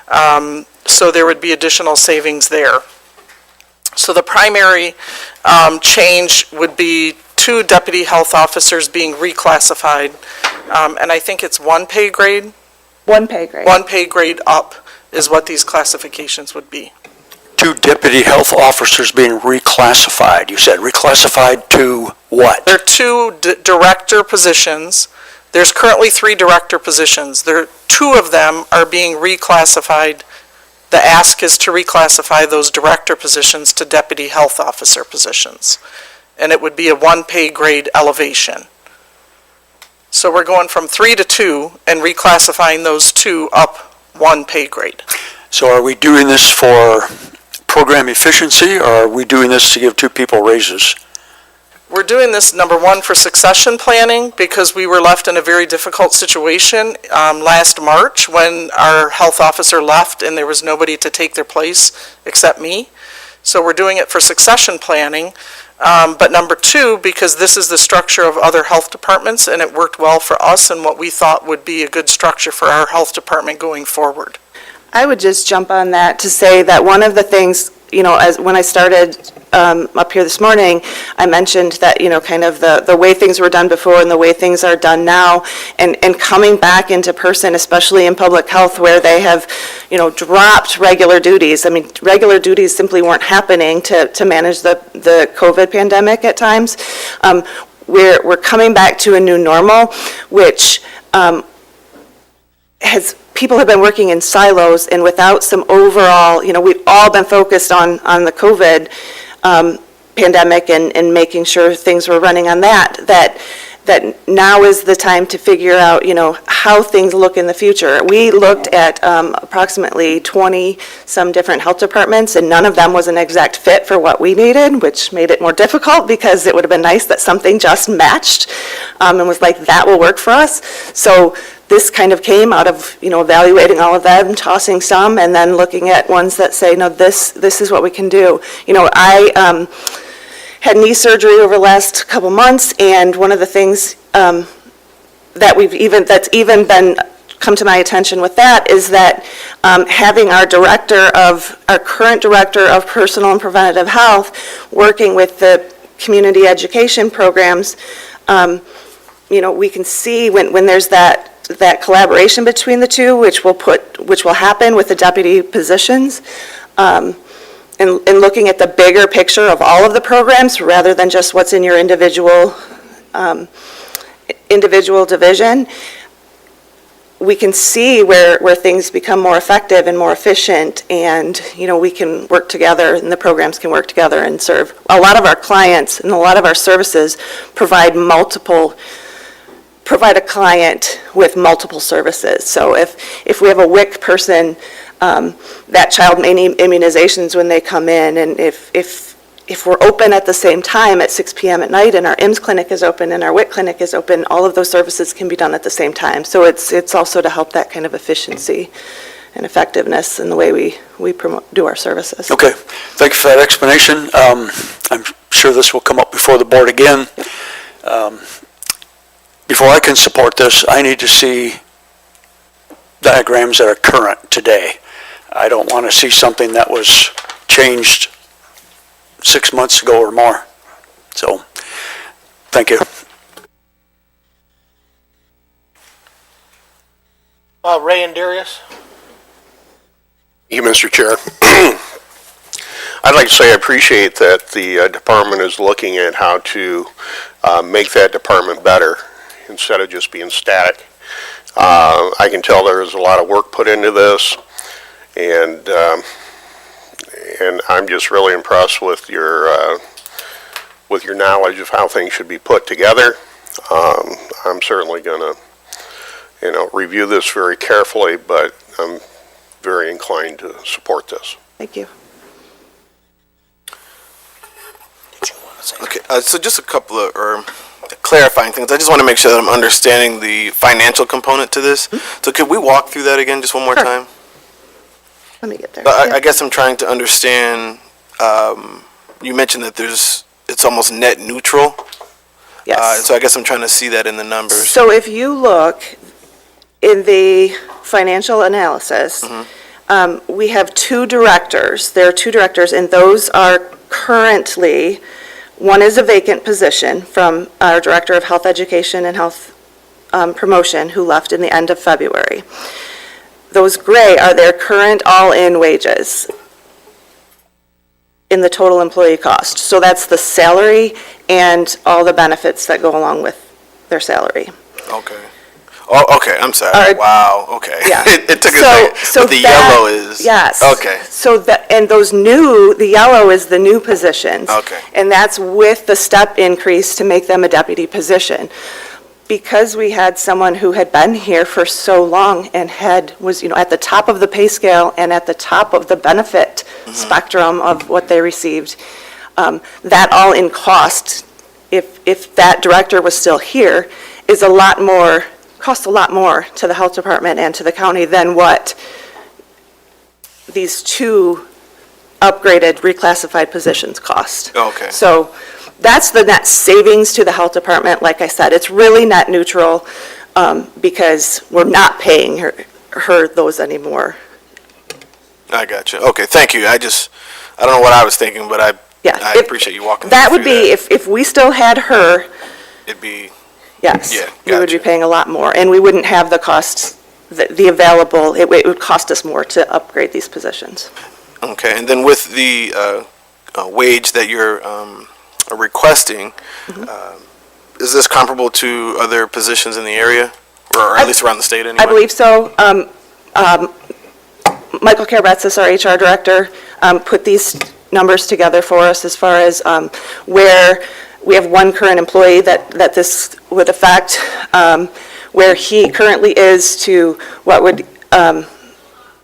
So there would be additional savings there. So the primary change would be 2 deputy health officers being reclassified. And I think it's 1 pay grade. 1 pay grade. 1 pay grade up is what these classifications would be. 2 deputy health officers being reclassified. You said reclassified to what? There are 2 director positions. There's currently 3 director positions. 2 of them are being reclassified. The ask is to reclassify those director positions to deputy health officer positions. And it would be a 1 pay grade elevation. So we're going from 3 to 2 and reclassifying those 2 up 1 pay grade. So are we doing this for program efficiency, or are we doing this to give 2 people raises? We're doing this, number 1, for succession planning, because we were left in a very difficult situation last March when our health officer left and there was nobody to take their place except me. So we're doing it for succession planning. But number 2, because this is the structure of other health departments and it worked well for us and what we thought would be a good structure for our health department going forward. I would just jump on that to say that one of the things, as when I started up here this morning, I mentioned that, kind of the way things were done before and the way things are done now, and coming back into person, especially in public health where they have, dropped regular duties. I mean, regular duties simply weren't happening to manage the COVID pandemic at times. we're coming back to a new normal, which people have been working in silos and without some overall, we've all been focused on the COVID pandemic and making sure things were running on that now is the time to figure out, how things look in the future. We looked at approximately 20 some different health departments, and none of them was an exact fit for what we needed, which made it more difficult because it would have been nice that something just matched and was like, that will work for us. So this kind of came out of, evaluating all of them, tossing some, and then looking at ones that say, no, this is what we can do. I had knee surgery over the last couple months, and one of the things that's even been come to my attention with that is that having our current director of personal and preventative health working with the community education programs, we can see when there's that collaboration between the two, which will happen with the deputy positions. And looking at the bigger picture of all of the programs rather than just what's in your individual division, we can see where things become more effective and more efficient, and we can work together and the programs can work together and serve. A lot of our clients and a lot of our services provide a client with multiple services. So if we have a WIC person, that child may need immunizations when they come in, and if we're open at the same time at 6 p.m. at night and our IMS clinic is open and our WIC clinic is open, all of those services can be done at the same time. So it's also to help that kind of efficiency and effectiveness in the way we do our services. Okay, thank you for that explanation. I'm sure this will come up before the board again. Before I can support this, I need to see diagrams that are current today. I don't want to see something that was changed 6 months ago or more. So, thank you. Ray and Darius? Thank you, Mr. Chair. I'd like to say I appreciate that the department is looking at how to make that department better instead of just being static. I can tell there is a lot of work put into this, and I'm just really impressed with your knowledge of how things should be put together. I'm certainly going to, review this very carefully, but I'm very inclined to support this. Thank you. Okay, so just a couple of clarifying things. I just want to make sure that I'm understanding the financial component to this. So could we walk through that again just one more time? Let me get there. I guess I'm trying to understand, you mentioned that it's almost net neutral. Yes. So I guess I'm trying to see that in the numbers. So if you look in the financial analysis, we have two directors. There are two directors, and those are currently, one is a vacant position from our Director of Health Education and Health Promotion, who left in the end of February. Those gray are their current all-in wages in the total employee cost. So that's the salary and all the benefits that go along with their salary. Okay. Oh, okay, I'm sorry. Wow, okay. Yeah. It took a second. So But the that- yellow is... Yes. Okay. So and the yellow is the new positions. Okay. And that's with the step increase to make them a deputy position. Because we had someone who had been here for so long and was at the top of the pay scale and at the top of the benefit spectrum of what they received, that all in cost, if that director was still here, is costs a lot more to the health department and to the county than what these two upgraded, reclassified positions cost. Okay. So that's the net savings to the health department. Like I said, it's really net neutral because we're not paying her those anymore. I got you. Okay, thank you. I don't know what I was thinking, but I appreciate you walking That me would through be, if we still had her, It'd be... yes, Yeah, we would be gotcha. paying a lot more, and we wouldn't have the costs, the available, it would cost us more to upgrade these positions. Okay, and then with the wage that you're requesting, is this comparable to other positions in the area, or at least around the state anyway? I believe so. Michael Karabatsis, our HR director, put these numbers together for us as far as where we have one current employee that this would affect, where he currently is to what would,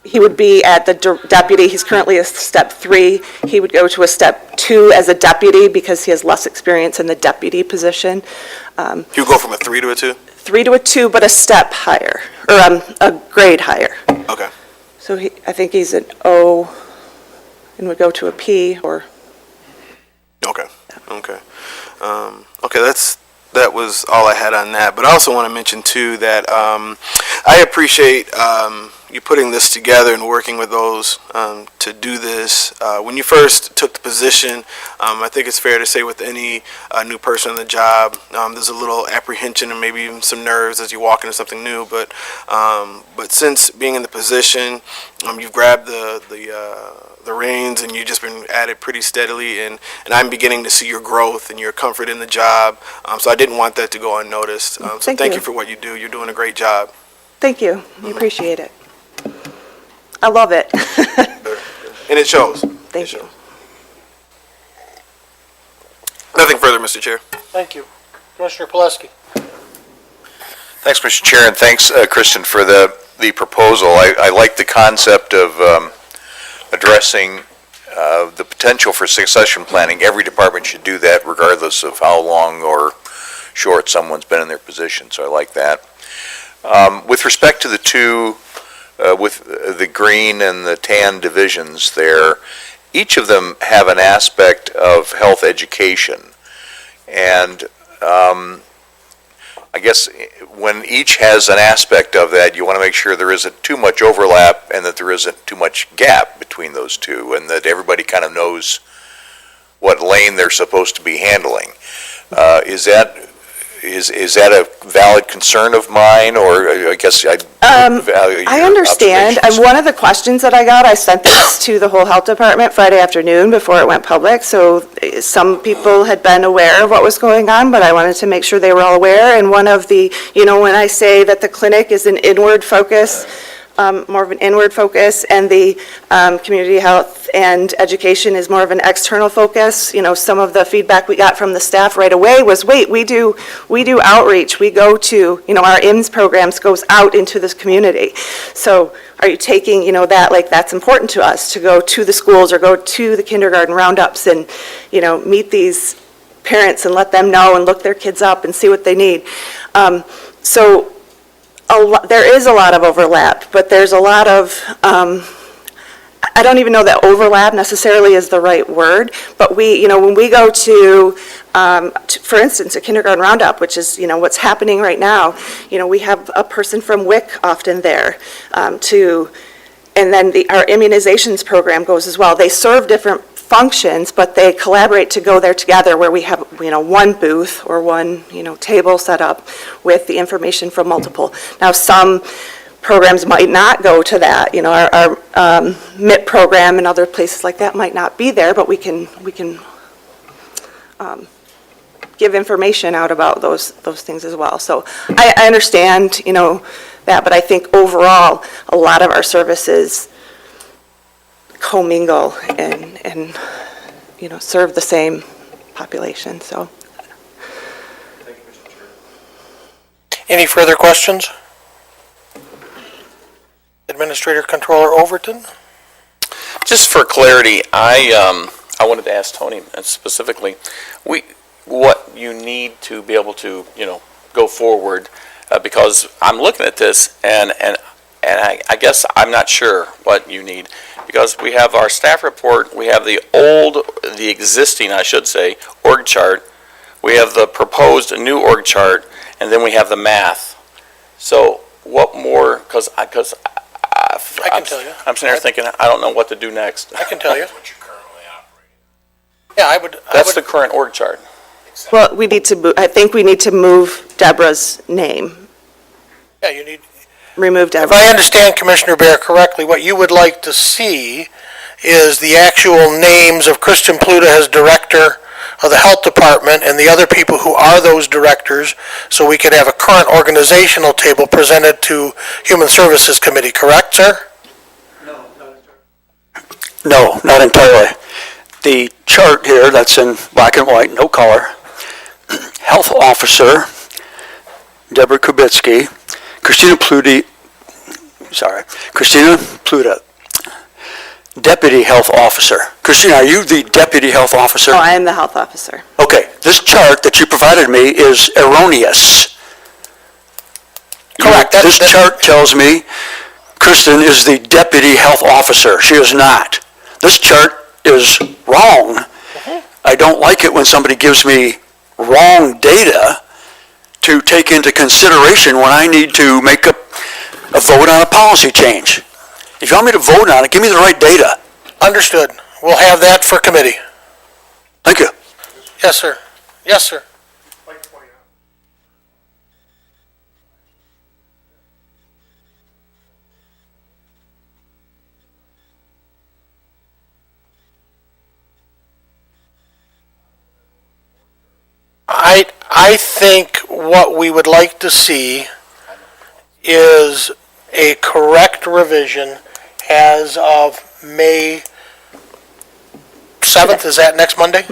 he would be at the deputy. He's currently a step 3. He would go to a step 2 as a deputy because he has less experience in the deputy position. You go from a 3 to a 2? 3 to a 2, but a step higher, or a grade higher. Okay. So I think he's an O and would go to a P or. Okay. Okay. Okay, that was all I had on that. But I also want to mention too that I appreciate you putting this together and working with those to do this. When you first took the position, I think it's fair to say with any new person on the job, there's a little apprehension and maybe even some nerves as you walk into something new. But since being in the position, you've grabbed the reins and you've just been at it pretty steadily, and I'm beginning to see your growth and your comfort in the job. So I didn't want that to go unnoticed. So thank you for what you do. You're doing a great job. Thank you. We appreciate it. I love it. And it shows. Thank you. Nothing further, Mr. Chair. Thank you. Commissioner Pileski. Thanks, Mr. Chair, and thanks, Kristen, for the proposal. I like the concept of addressing the potential for succession planning. Every department should do that regardless of how long or short someone's been in their position, so I like that. With respect to the two, with the green and the tan divisions there, each of them have an aspect of health education. And I guess when each has an aspect of that, you want to make sure there isn't too much overlap and that there isn't too much gap between those two, and that everybody kind of knows what lane they're supposed to be handling. Is that a valid concern of mine, or I guess I value your I understand. observations? One of the questions that I got, I sent this to the whole health department Friday afternoon before it went public, so some people had been aware of what was going on, but I wanted to make sure they were all aware. And one of the, when I say that the clinic is an inward focus, more of an inward focus, and the community health and education is more of an external focus. Some of the feedback we got from the staff right away was, wait, we do outreach. We go to, our IMSS programs goes out into this community. So are you taking, that, like, that's important to us, to go to the schools or go to the kindergarten roundups and, meet these parents and let them know and look their kids up and see what they need. So there is a lot of overlap, but there's a lot of, I don't even know that overlap necessarily is the right word, but when we go to, for instance, a kindergarten roundup, which is, what's happening right now, we have a person from WIC often there and then our immunizations program goes as well. They serve different functions, but they collaborate to go there together, where we have, one booth or one, table set up with the information from multiple. Now, some programs might not go to that. Our MIT program and other places like that might not be there, but we can give information out about those things as well. So I understand, that, but I think overall, a lot of our services commingle and serve the same population, so. Any further questions? Administrator Controller Overton? Just for clarity, I wanted to ask Tony specifically, what you need to be able to, go forward, because I'm looking at this and I guess I'm not sure what you need, because we have our staff report, we have the existing, I should say, org chart, we have the proposed new org chart, and then we have the math. So what more, because I can tell you. I'm sitting here thinking, I don't know what to do next. I can tell you. Yeah, I would. That's the current org chart. Well, I think we need to move Deborah's name. Yeah, you need. Remove If Deborah. I understand Commissioner Bear correctly, what you would like to see is the actual names of Kristen Pluta as Director of the health department and the other people who are those directors, so we could have a current organizational table presented to Human Services Committee, correct, sir? No, not entirely. The chart here, that's in black and white, no color. Health Officer, Deborah Kubitsky, Christina Pluta. Deputy Health Officer. Christina, are you the Deputy Health Officer? Oh, I am the health officer. Okay, this chart that you provided me is erroneous. Correct. This chart tells me Kristen is the Deputy Health Officer. She is not. This chart is wrong. I don't like it when somebody gives me wrong data to take into consideration when I need to make a vote on a policy change. If you want me to vote on it, give me the right data. Understood. We'll have that for committee. Thank you. Yes, sir. Yes, sir. I think what we would like to see is a correct revision as of May 7th, is that next Monday?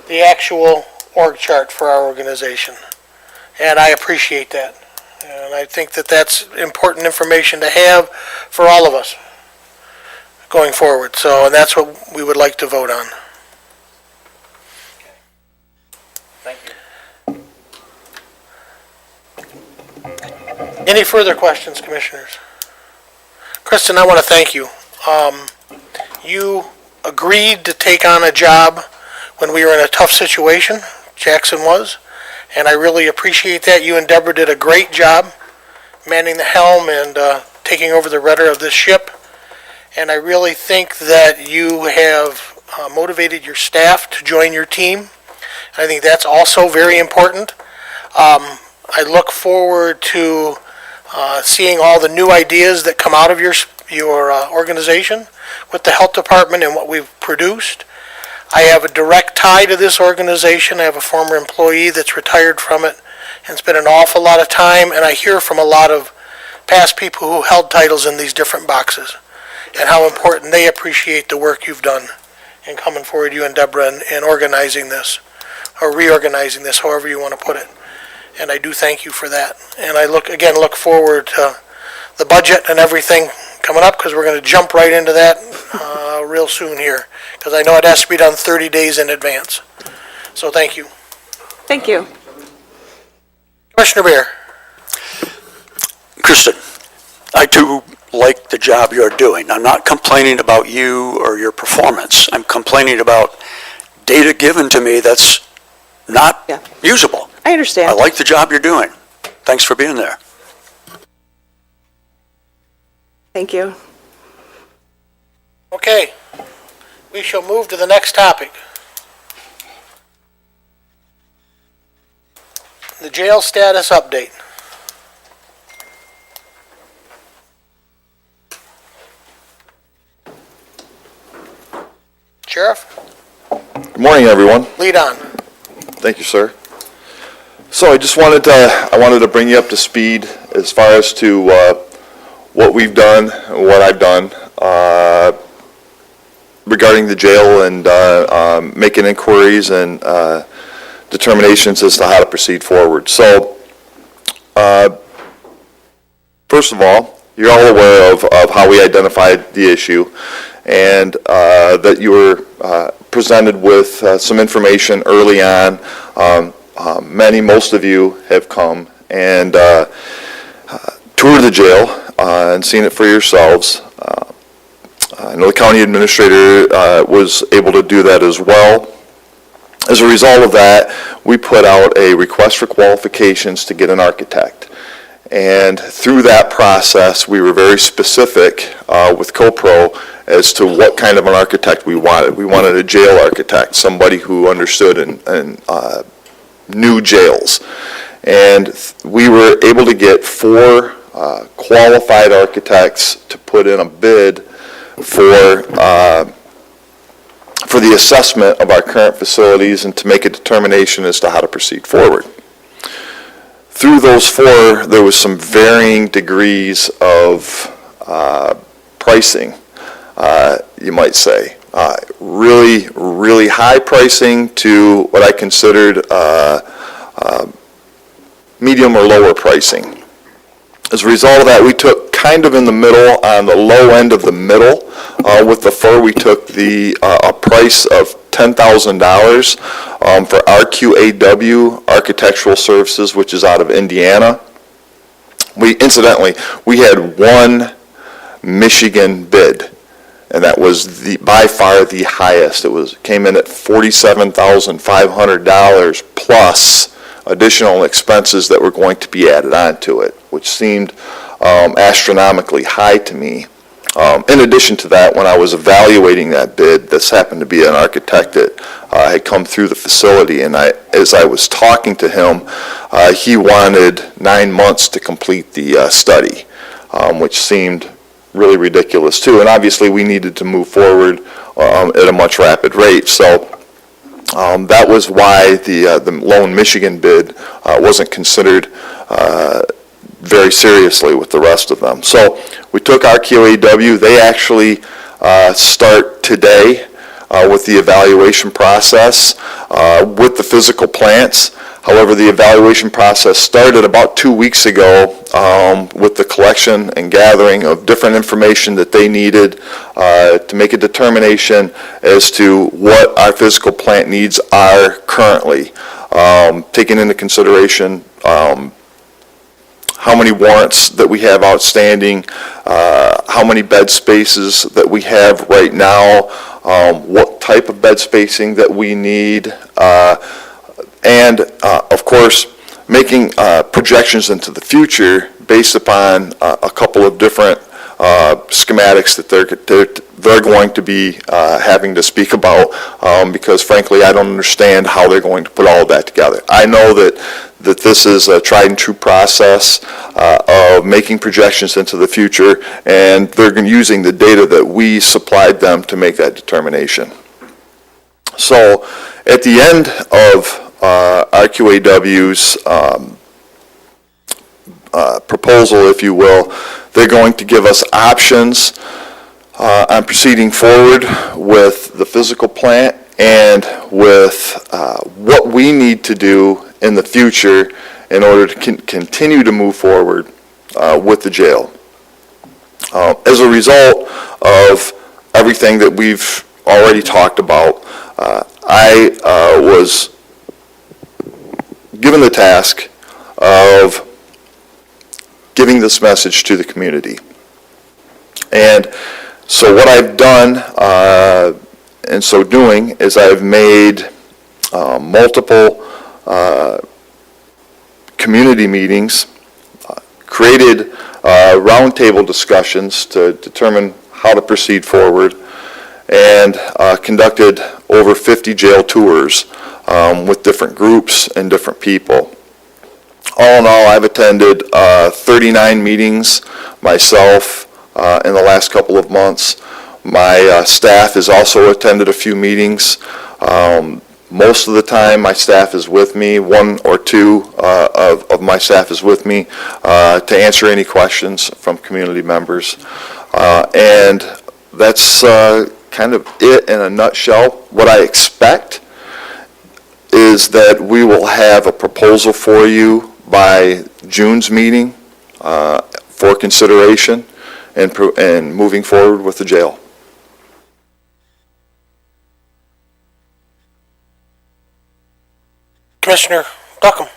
The actual org chart for our organization. And I appreciate that. And I think that that's important information to have for all of us going forward. So, and that's what we would like to vote on. Any further questions, commissioners? Kristen, I want to thank you. You agreed to take on a job when we were in a tough situation, Jackson was, and I really appreciate that. You and Deborah did a great job manning the helm and taking over the rudder of this ship, and I really think that you have motivated your staff to join your team. I think that's also very important. I look forward to seeing all the new ideas that come out of your organization with the health department and what we've produced. I have a direct tie to this organization. I have a former employee that's retired from it and spent an awful lot of time, and I hear from a lot of past people who held titles in these different boxes and how important they appreciate the work you've done in coming forward, you and Deborah, and organizing this, or reorganizing this, however you want to put it. And I do thank you for that. And I look forward to the budget and everything coming up, because we're going to jump right into that real soon here, because I know it has to be done 30 days in advance. So thank you. Thank you. Commissioner Beer. Kristen, I do like the job you're doing. I'm not complaining about you or your performance. I'm complaining about data given to me that's not usable. I understand. I like the job you're doing. Thanks for being there. Thank you. Okay. We shall move to the next topic. The jail status update. Sheriff, Good morning, everyone. lead on. Thank you, sir. So I just wanted to bring you up to speed as far as to what we've done and what I've done regarding the jail and making inquiries and determinations as to how to proceed forward. So first of all, you're all aware of how we identified the issue, and that you were presented with some information early on. Most of you have come and toured the jail and seen it for yourselves. I know the county administrator was able to do that as well. As a result of that, we put out a request for qualifications to get an architect. And through that process, we were very specific with CoPro as to what kind of an architect we wanted. We wanted a jail architect, somebody who understood and new jails. And we were able to get 4 qualified architects to put in a bid for for the assessment of our current facilities and to make a determination as to how to proceed forward. Through those four, there was some varying degrees of pricing, you might say. Really, really high pricing to what I considered medium or lower pricing. As a result of that, we took kind of in the middle, on the low end of the middle. With the four, we took a price of $10,000 for RQAW Architectural Services, which is out of Indiana. Incidentally, we had one Michigan bid, and that was by far the highest. Came in at $47,500 plus additional expenses that were going to be added onto it, which seemed astronomically high to me. In addition to that, when I was evaluating that bid, this happened to be an architect that had come through the facility, and as I was talking to him, he wanted 9 months to complete the study, which seemed really ridiculous too. And obviously, we needed to move forward at a much rapid rate. So that was why the lone Michigan bid wasn't considered very seriously with the rest of them. So we took RQAW. They actually start today with the evaluation process with the physical plants. However, the evaluation process started about 2 weeks ago with the collection and gathering of different information that they needed to make a determination as to what our physical plant needs are currently, taking into consideration how many warrants that we have outstanding, how many bed spaces that we have right now, what type of bed spacing that we need, and of course, making projections into the future based upon a couple of different schematics that they're going to be having to speak about, because frankly, I don't understand how they're going to put all of that together. I know that this is a tried and true process of making projections into the future, and they're using the data that we supplied them to make that determination. So at the end of RQAW's proposal, if you will, they're going to give us options on proceeding forward with the physical plant and with what we need to do in the future in order to continue to move forward with the jail. As a result of everything that we've already talked about, I was given the task of giving this message to the community. And so what I've done in so doing is I've made multiple community meetings, created roundtable discussions to determine how to proceed forward, and conducted over 50 jail tours with different groups and different people. All in all, I've attended 39 meetings myself in the last couple of months. My staff has also attended a few meetings. Most of the time, my staff is with me. One or two of my staff is with me to answer any questions from community members. And that's kind of it in a nutshell. What I expect is that we will have a proposal for you by June's meeting for consideration and moving forward with the jail. Commissioner Duckham.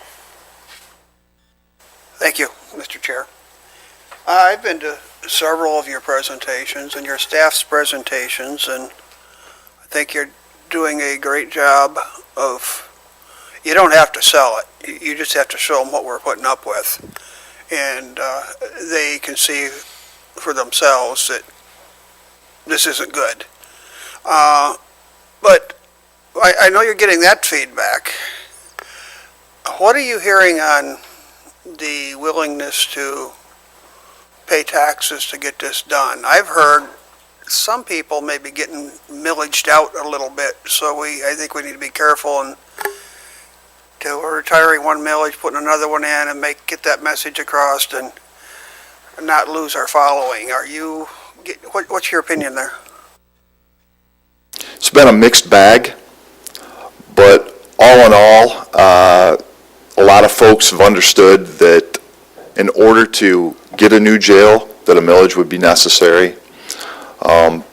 Thank you, Mr. Chair. I've been to several of your presentations and your staff's presentations, and I think you're doing a great job of, you don't have to sell it. You just have to show them what we're putting up with. And they can see for themselves that this isn't good. But I know you're getting that feedback. What are you hearing on the willingness to pay taxes to get this done? I've heard some people may be getting millaged out a little bit, so I think we need to be careful and till we're retiring one millage, putting another one in and get that message across and not lose our following. What's your opinion there? It's been a mixed bag, but all in all, a lot of folks have understood that in order to get a new jail, that a millage would be necessary.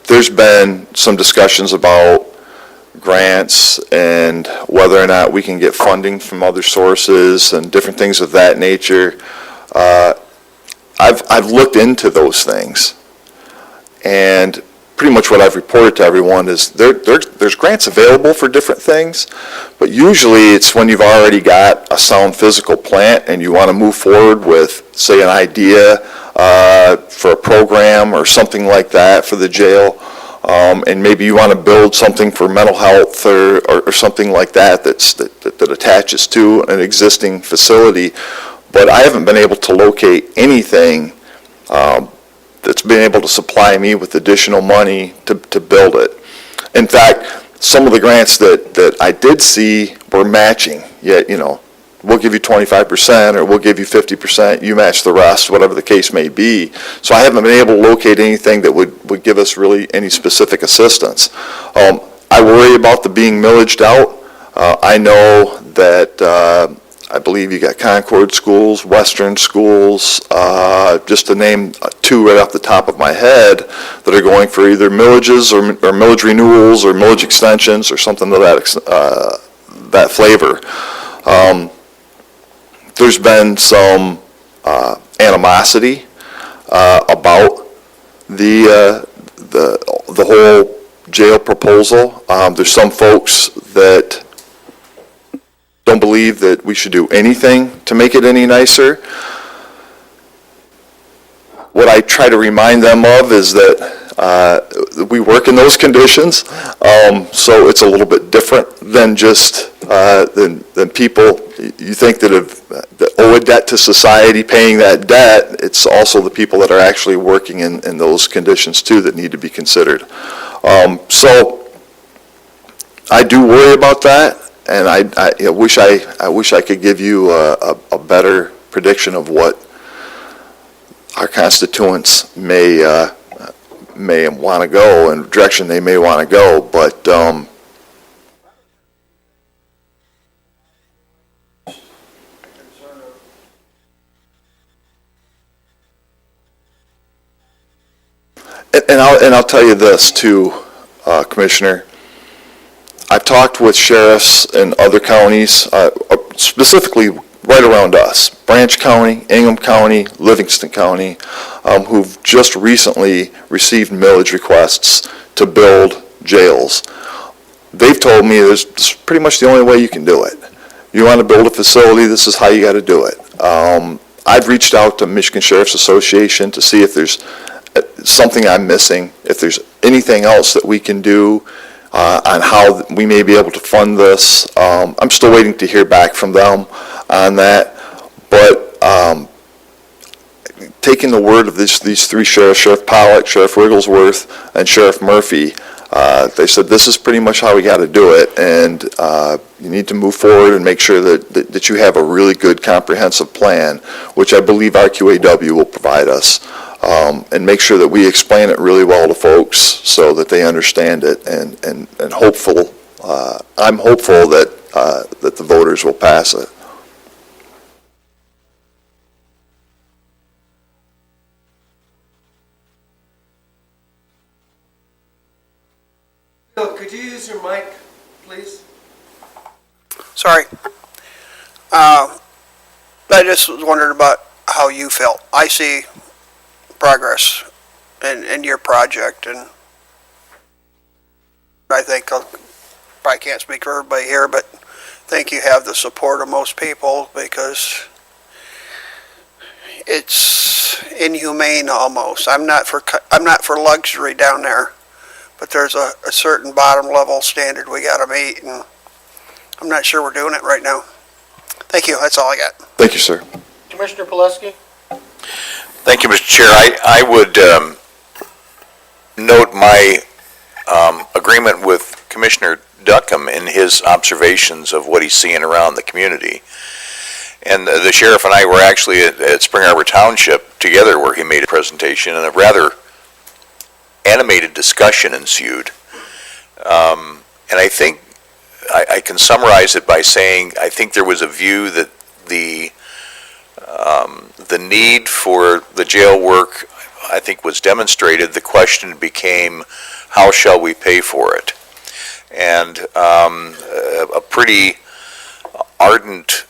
There's been some discussions about grants and whether or not we can get funding from other sources and different things of that nature. I've looked into those things, and pretty much what I've reported to everyone is there's grants available for different things, but usually it's when you've already got a sound physical plant and you want to move forward with, say, an idea for a program or something like that for the jail, and maybe you want to build something for mental health or something like that that attaches to an existing facility. But I haven't been able to locate anything that's been able to supply me with additional money to build it. In fact, some of the grants that I did see were matching, yet, we'll give you 25% or we'll give you 50%, you match the rest, whatever the case may be. So I haven't been able to locate anything that would give us really any specific assistance. I worry about the being millaged out. I know that I believe you got Concord schools, Western schools, just to name two right off the top of my head, that are going for either millages or millage renewals or millage extensions or something of that flavor. There's been some animosity about the whole jail proposal. There's some folks that don't believe that we should do anything to make it any nicer. What I try to remind them of is that we work in those conditions, so it's a little bit different than just than people you think that owe a debt to society paying that debt. It's also the people that are actually working in those conditions too that need to be considered. So I do worry about that. And I wish I could give you a better prediction of what our constituents may want to go and direction they may want to go, but and I'll tell you this too, Commissioner. I've talked with sheriffs in other counties, specifically right around us, Branch County, Ingham County, Livingston County, who've just recently received millage requests to build jails. They've told me this is pretty much the only way you can do it. You want to build a facility, this is how you got to do it. I've reached out to Michigan Sheriff's Association to see if there's something I'm missing, if there's anything else that we can do on how we may be able to fund this. I'm still waiting to hear back from them on that, but taking the word of these three sheriffs, Sheriff Pollock, Sheriff Wigglesworth, and Sheriff Murphy, they said this is pretty much how we got to do it, and you need to move forward and make sure that you have a really good comprehensive plan, which I believe RQAW will provide us. And make sure that we explain it really well to folks so that they understand it, and I'm hopeful that the voters will pass it. Bill, could you use your mic, please? Sorry. I just was wondering about how you felt. I see progress in your project, and I think I can't speak for everybody here, but I think you have the support of most people, because it's inhumane almost. I'm not for luxury down there, but there's a certain bottom level standard we got to meet, and I'm not sure we're doing it right now. Thank you. That's all I got. Thank you, sir. Commissioner Pileski? Thank you, Mr. Chair. I would note my agreement with Commissioner Duckham in his observations of what he's seeing around the community. And the sheriff and I were actually at Spring Arbor Township together where he made a presentation, and a rather animated discussion ensued. And I think I can summarize it by saying I think there was a view that the need for the jail work, I think, was demonstrated. The question became, how shall we pay for it? And a pretty ardent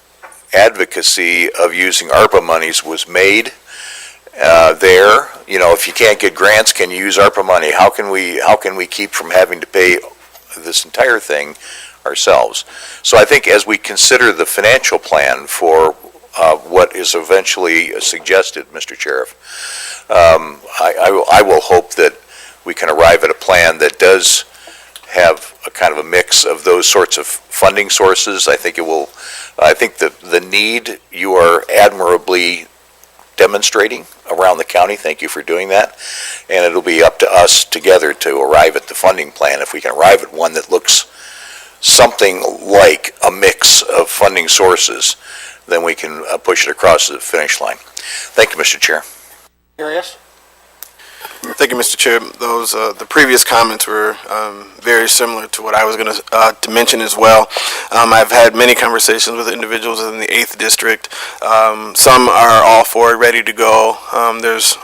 advocacy of using ARPA monies was made there. You know, if you can't get grants, can you use ARPA money? How can we keep from having to pay this entire thing ourselves? So I think as we consider the financial plan for what is eventually suggested, Mr. Sheriff, I will hope that we can arrive at a plan that does have a kind of a mix of those sorts of funding sources. I think the need you are admirably demonstrating around the county. Thank you for doing that. And it'll be up to us together to arrive at the funding plan. If we can arrive at one that looks something like a mix of funding sources, then we can push it across the finish line. Thank you, Mr. Chair. Curious? Thank you, Mr. Chair. Those, the previous comments were very similar to what I was going to mention as well. I've had many conversations with individuals in the 8th District. Some are all for it, ready to go. There's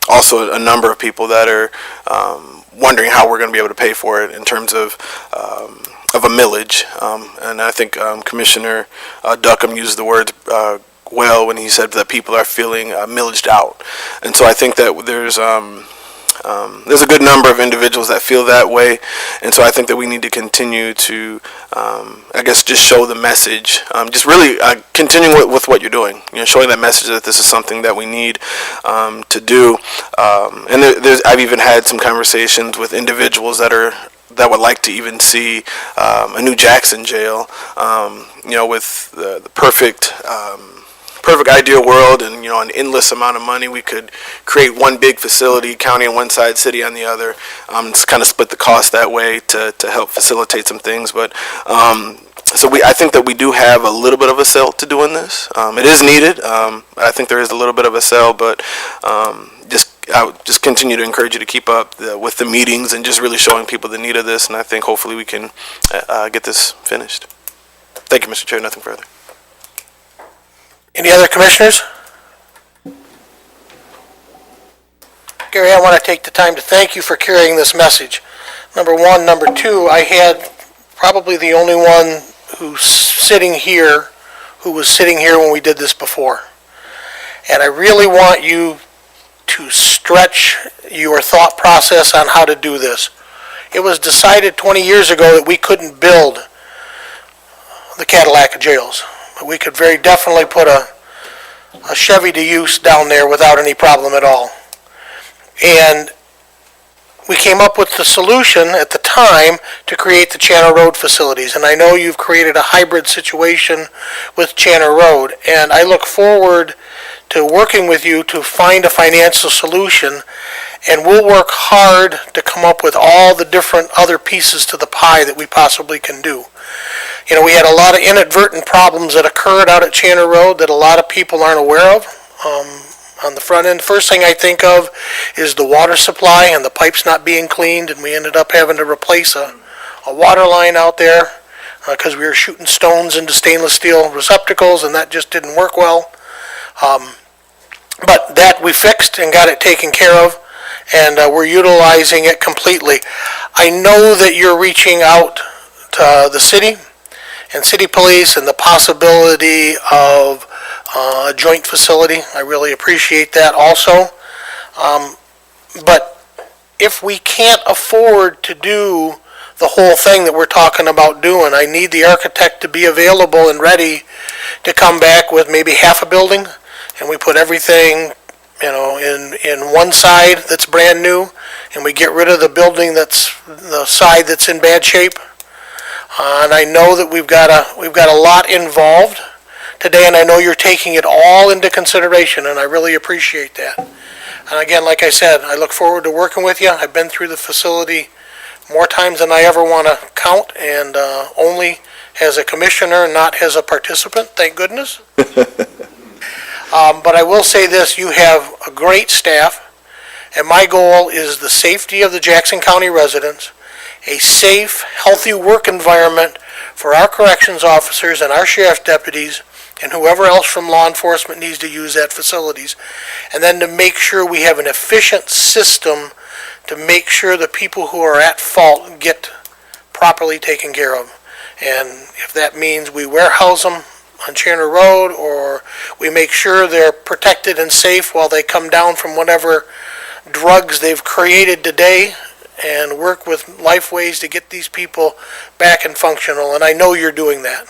also a number of people that are wondering how we're going to be able to pay for it in terms of a millage. And I think Commissioner Duckham used the word well when he said that people are feeling millaged out. And so I think that there's a good number of individuals that feel that way. And so I think that we need to continue to, I guess, just show the message, just really continuing with what you're doing, you know, showing that message that this is something that we need to do. And I've even had some conversations with individuals that would like to even see a new Jackson jail, you know, with the perfect ideal world and, you know, an endless amount of money. We could create one big facility, county on one side, city on the other, and kind of split the cost that way to help facilitate some things. But so I think that we do have a little bit of a sell to doing this. It is needed. I think there is a little bit of a sell, but I would just continue to encourage you to keep up with the meetings and just really showing people the need of this. And I think hopefully we can get this finished. Thank you, Mr. Chair. Nothing further. Any other commissioners? Gary, I want to take the time to thank you for carrying this message. Number one. Number two, I had probably the only one who was sitting here when we did this before. And I really want you to stretch your thought process on how to do this. It was decided 20 years ago that we couldn't build the Cadillac jails. But we could very definitely put a Chevy to use down there without any problem at all. And we came up with the solution at the time to create the Channel Road facilities. And I know you've created a hybrid situation with Channel Road. And I look forward to working with you to find a financial solution. And we'll work hard to come up with all the different other pieces to the pie that we possibly can do. You know, we had a lot of inadvertent problems that occurred out at Channel Road that a lot of people aren't aware of. On the front end, the first thing I think of is the water supply and the pipes not being cleaned, and we ended up having to replace a water line out there because we were shooting stones into stainless steel receptacles, and that just didn't work well. But that we fixed and got it taken care of, and we're utilizing it completely. I know that you're reaching out to the city and city police and the possibility of a joint facility. I really appreciate that also. But if we can't afford to do the whole thing that we're talking about doing, I need the architect to be available and ready to come back with maybe half a building, and we put everything, you know, in one side that's brand new, and we get rid of the building that's the side that's in bad shape. And I know that we've got a lot involved today, and I know you're taking it all into consideration, and I really appreciate that. And again, like I said, I look forward to working with you. I've been through the facility more times than I ever want to count, and only as a commissioner, not as a participant, thank goodness. But I will say this, you have a great staff, and my goal is the safety of the Jackson County residents, a safe, healthy work environment for our corrections officers and our sheriff's deputies, and whoever else from law enforcement needs to use that facilities, and then to make sure we have an efficient system to make sure the people who are at fault get properly taken care of. And if that means we warehouse them on Chandler Road, or we make sure they're protected and safe while they come down from whatever drugs they've created today, and work with Lifeways to get these people back and functional, and I know you're doing that.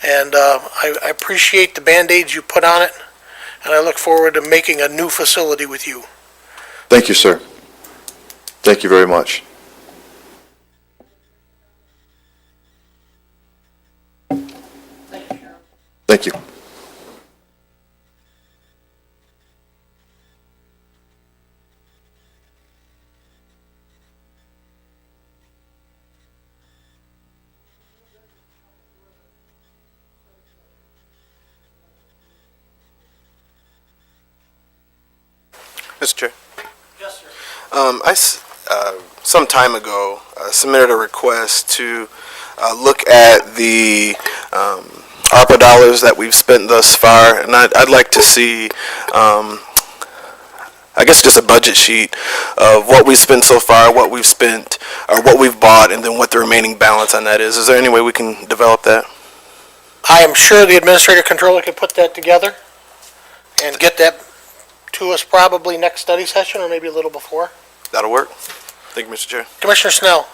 And I appreciate the Band-Aids you put on it, and I look forward to making a new facility with you. Thank you, sir. Thank you very much. Thank you. Mr. Chair. Yes, sir. Some time ago, submitted a request to look at the ARPA dollars that we've spent thus far, and I'd like to see, I guess, just a budget sheet of what we've spent so far, what we've spent, or what we've bought, and then what the remaining balance on that is. Is there any way we can develop that? I am sure the administrative controller can put that together and get that to us probably next study session, or maybe a little before. That'll work. Thank you, Mr. Chair. Commissioner Snell.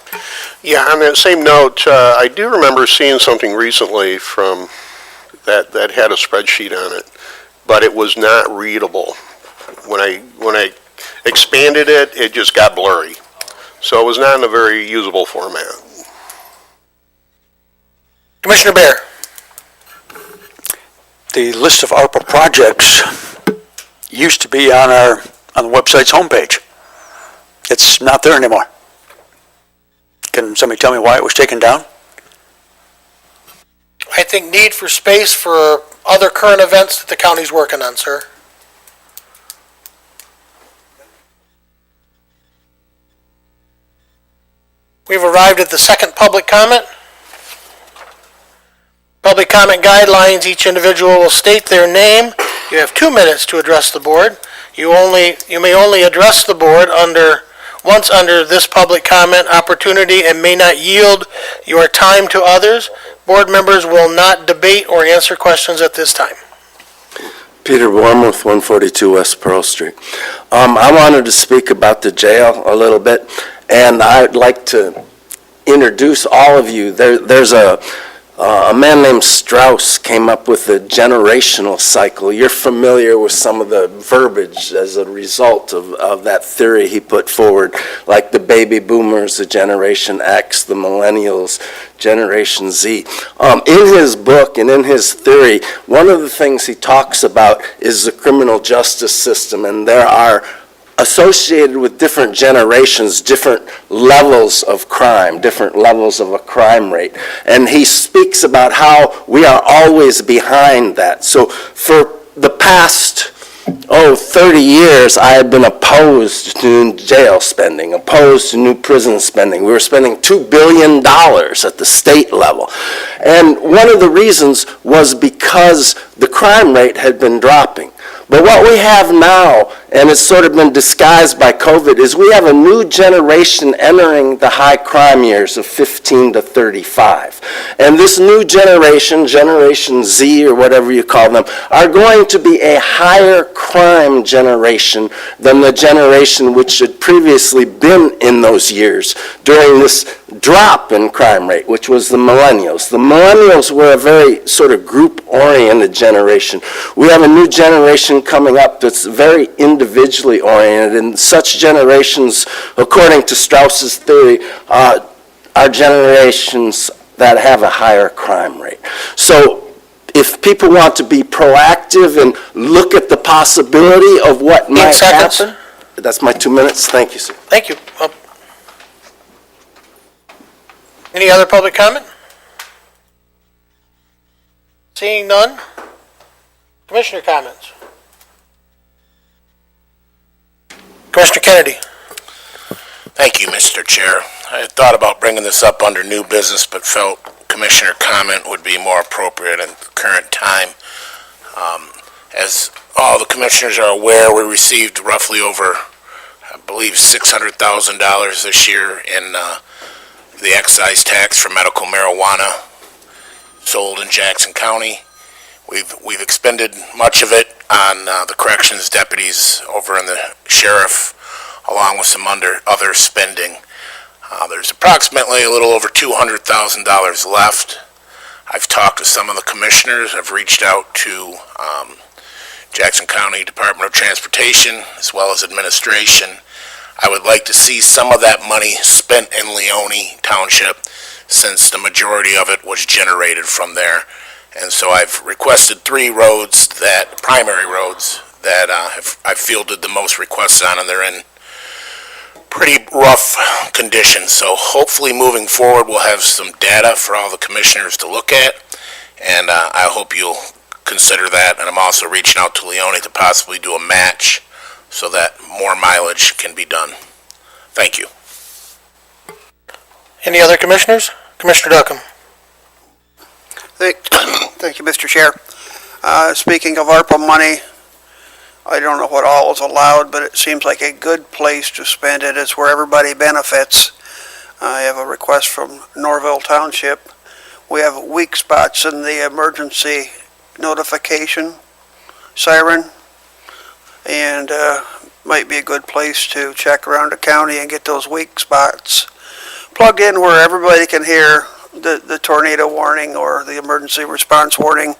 Yeah, on that same note, I do remember seeing something recently from that had a spreadsheet on it, but it was not readable. When I expanded it, it just got blurry. So it was not in a very usable format. Commissioner Bear. The list of ARPA projects used to be on the website's homepage. It's not there anymore. Can somebody tell me why it was taken down? I think need for space for other current events that the county's working on, sir. We've arrived at the second public comment. Public comment guidelines, each individual will state their name. You have 2 minutes to address the board. You may only address the board once under this public comment opportunity and may not yield your time to others. Board members will not debate or answer questions at this time. Peter Wormuth, 142 West Pearl Street. I wanted to speak about the jail a little bit, and I'd like to introduce all of you. There's a man named Strauss came up with the generational cycle. You're familiar with some of the verbiage as a result of that theory he put forward, like the baby boomers, the Generation X, the millennials, Generation Z. In his book and in his theory, one of the things he talks about is the criminal justice system, and there are associated with different generations, different levels of crime, different levels of a crime rate. And he speaks about how we are always behind that. So for the past, 30 years, I had been opposed to jail spending, opposed to new prison spending. We were spending $2 billion at the state level. And one of the reasons was because the crime rate had been dropping. But what we have now, and it's sort of been disguised by COVID, is we have a new generation entering the high crime years of 15 to 35. And this new generation, Generation Z or whatever you call them, are going to be a higher crime generation than the generation which had previously been in those years during this drop in crime rate, which was the millennials. The millennials were a very sort of group-oriented generation. We have a new generation coming up that's very individually oriented, and such generations, according to Strauss's theory, are generations that have a higher crime rate. So if people want to be proactive and look at the possibility of what might happen, That's my 2 minutes. Thank you, sir. Thank you. Any other public comment? Seeing none? Commissioner comments? Commissioner Kennedy? Thank you, Mr. Chair. I had thought about bringing this up under new business, but felt commissioner comment would be more appropriate at the current time. As all the commissioners are aware, we received roughly over, I believe, $600,000 this year in the excise tax for medical marijuana sold in Jackson County. We've expended much of it on the corrections deputies over in the sheriff, along with some other spending. There's approximately a little over $200,000 left. I've talked to some of the commissioners. I've reached out to Jackson County Department of Transportation as well as administration. I would like to see some of that money spent in Leone Township, since the majority of it was generated from there. And so I've requested 3 roads, primary roads, that I've fielded the most requests on, and they're in pretty rough condition. So hopefully moving forward, we'll have some data for all the commissioners to look at, and I hope you'll consider that. And I'm also reaching out to Leone to possibly do a match so that more mileage can be done. Thank you. Any other commissioners? Commissioner Duckham? Thank you, Mr. Chair. Speaking of ARPA money, I don't know what all is allowed, but it seems like a good place to spend it is where everybody benefits. I have a request from Norville Township. We have weak spots in the emergency notification siren, and might be a good place to check around the county and get those weak spots plugged in where everybody can hear the tornado warning or the emergency response warning.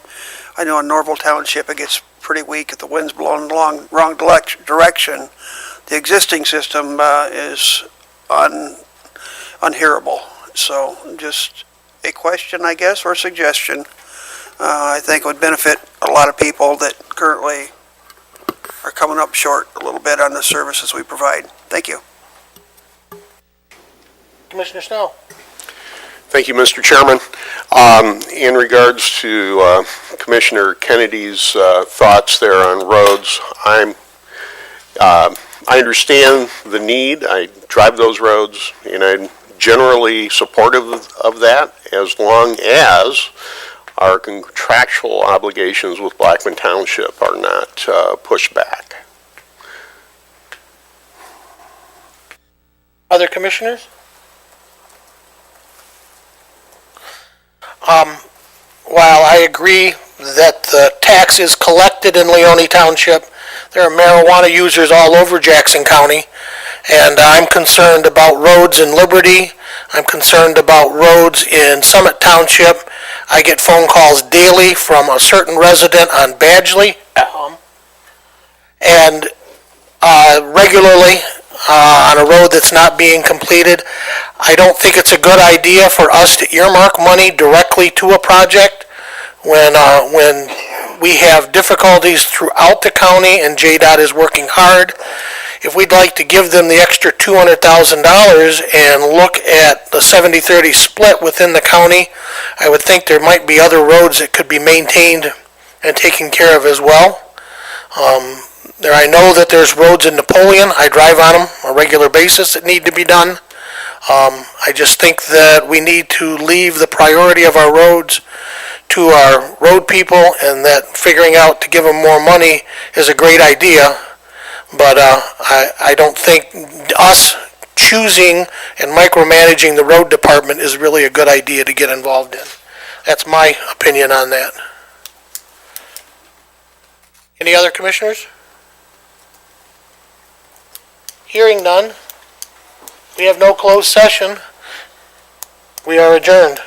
I know in Norville Township it gets pretty weak if the wind's blowing along wrong direction. The existing system is unhearable. So just a question, I guess, or suggestion. I think it would benefit a lot of people that currently are coming up short a little bit on the services we provide. Thank you. Commissioner Snell? Thank you, Mr. Chairman. In regards to Commissioner Kennedy's thoughts there on roads, I understand the need. I drive those roads, and I'm generally supportive of that, as long as our contractual obligations with Blackman Township are not pushed back. Other commissioners? While I agree that the tax is collected in Leone Township, there are marijuana users all over Jackson County, and I'm concerned about roads in Liberty. I'm concerned about roads in Summit Township. I get phone calls daily from a certain resident on Badgley, and regularly on a road that's not being completed. I don't think it's a good idea for us to earmark money directly to a project when we have difficulties throughout the county and JDOT is working hard. If we'd like to give them the extra $200,000 and look at the 70-30 split within the county, I would think there might be other roads that could be maintained and taken care of as well. I know that there's roads in Napoleon. I drive on them on a regular basis that need to be done. I just think that we need to leave the priority of our roads to our road people, and that figuring out to give them more money is a great idea. But I don't think us choosing and micromanaging the road department is really a good idea to get involved in. That's my opinion on that. Any other commissioners? Hearing none, we have no closed session. We are adjourned.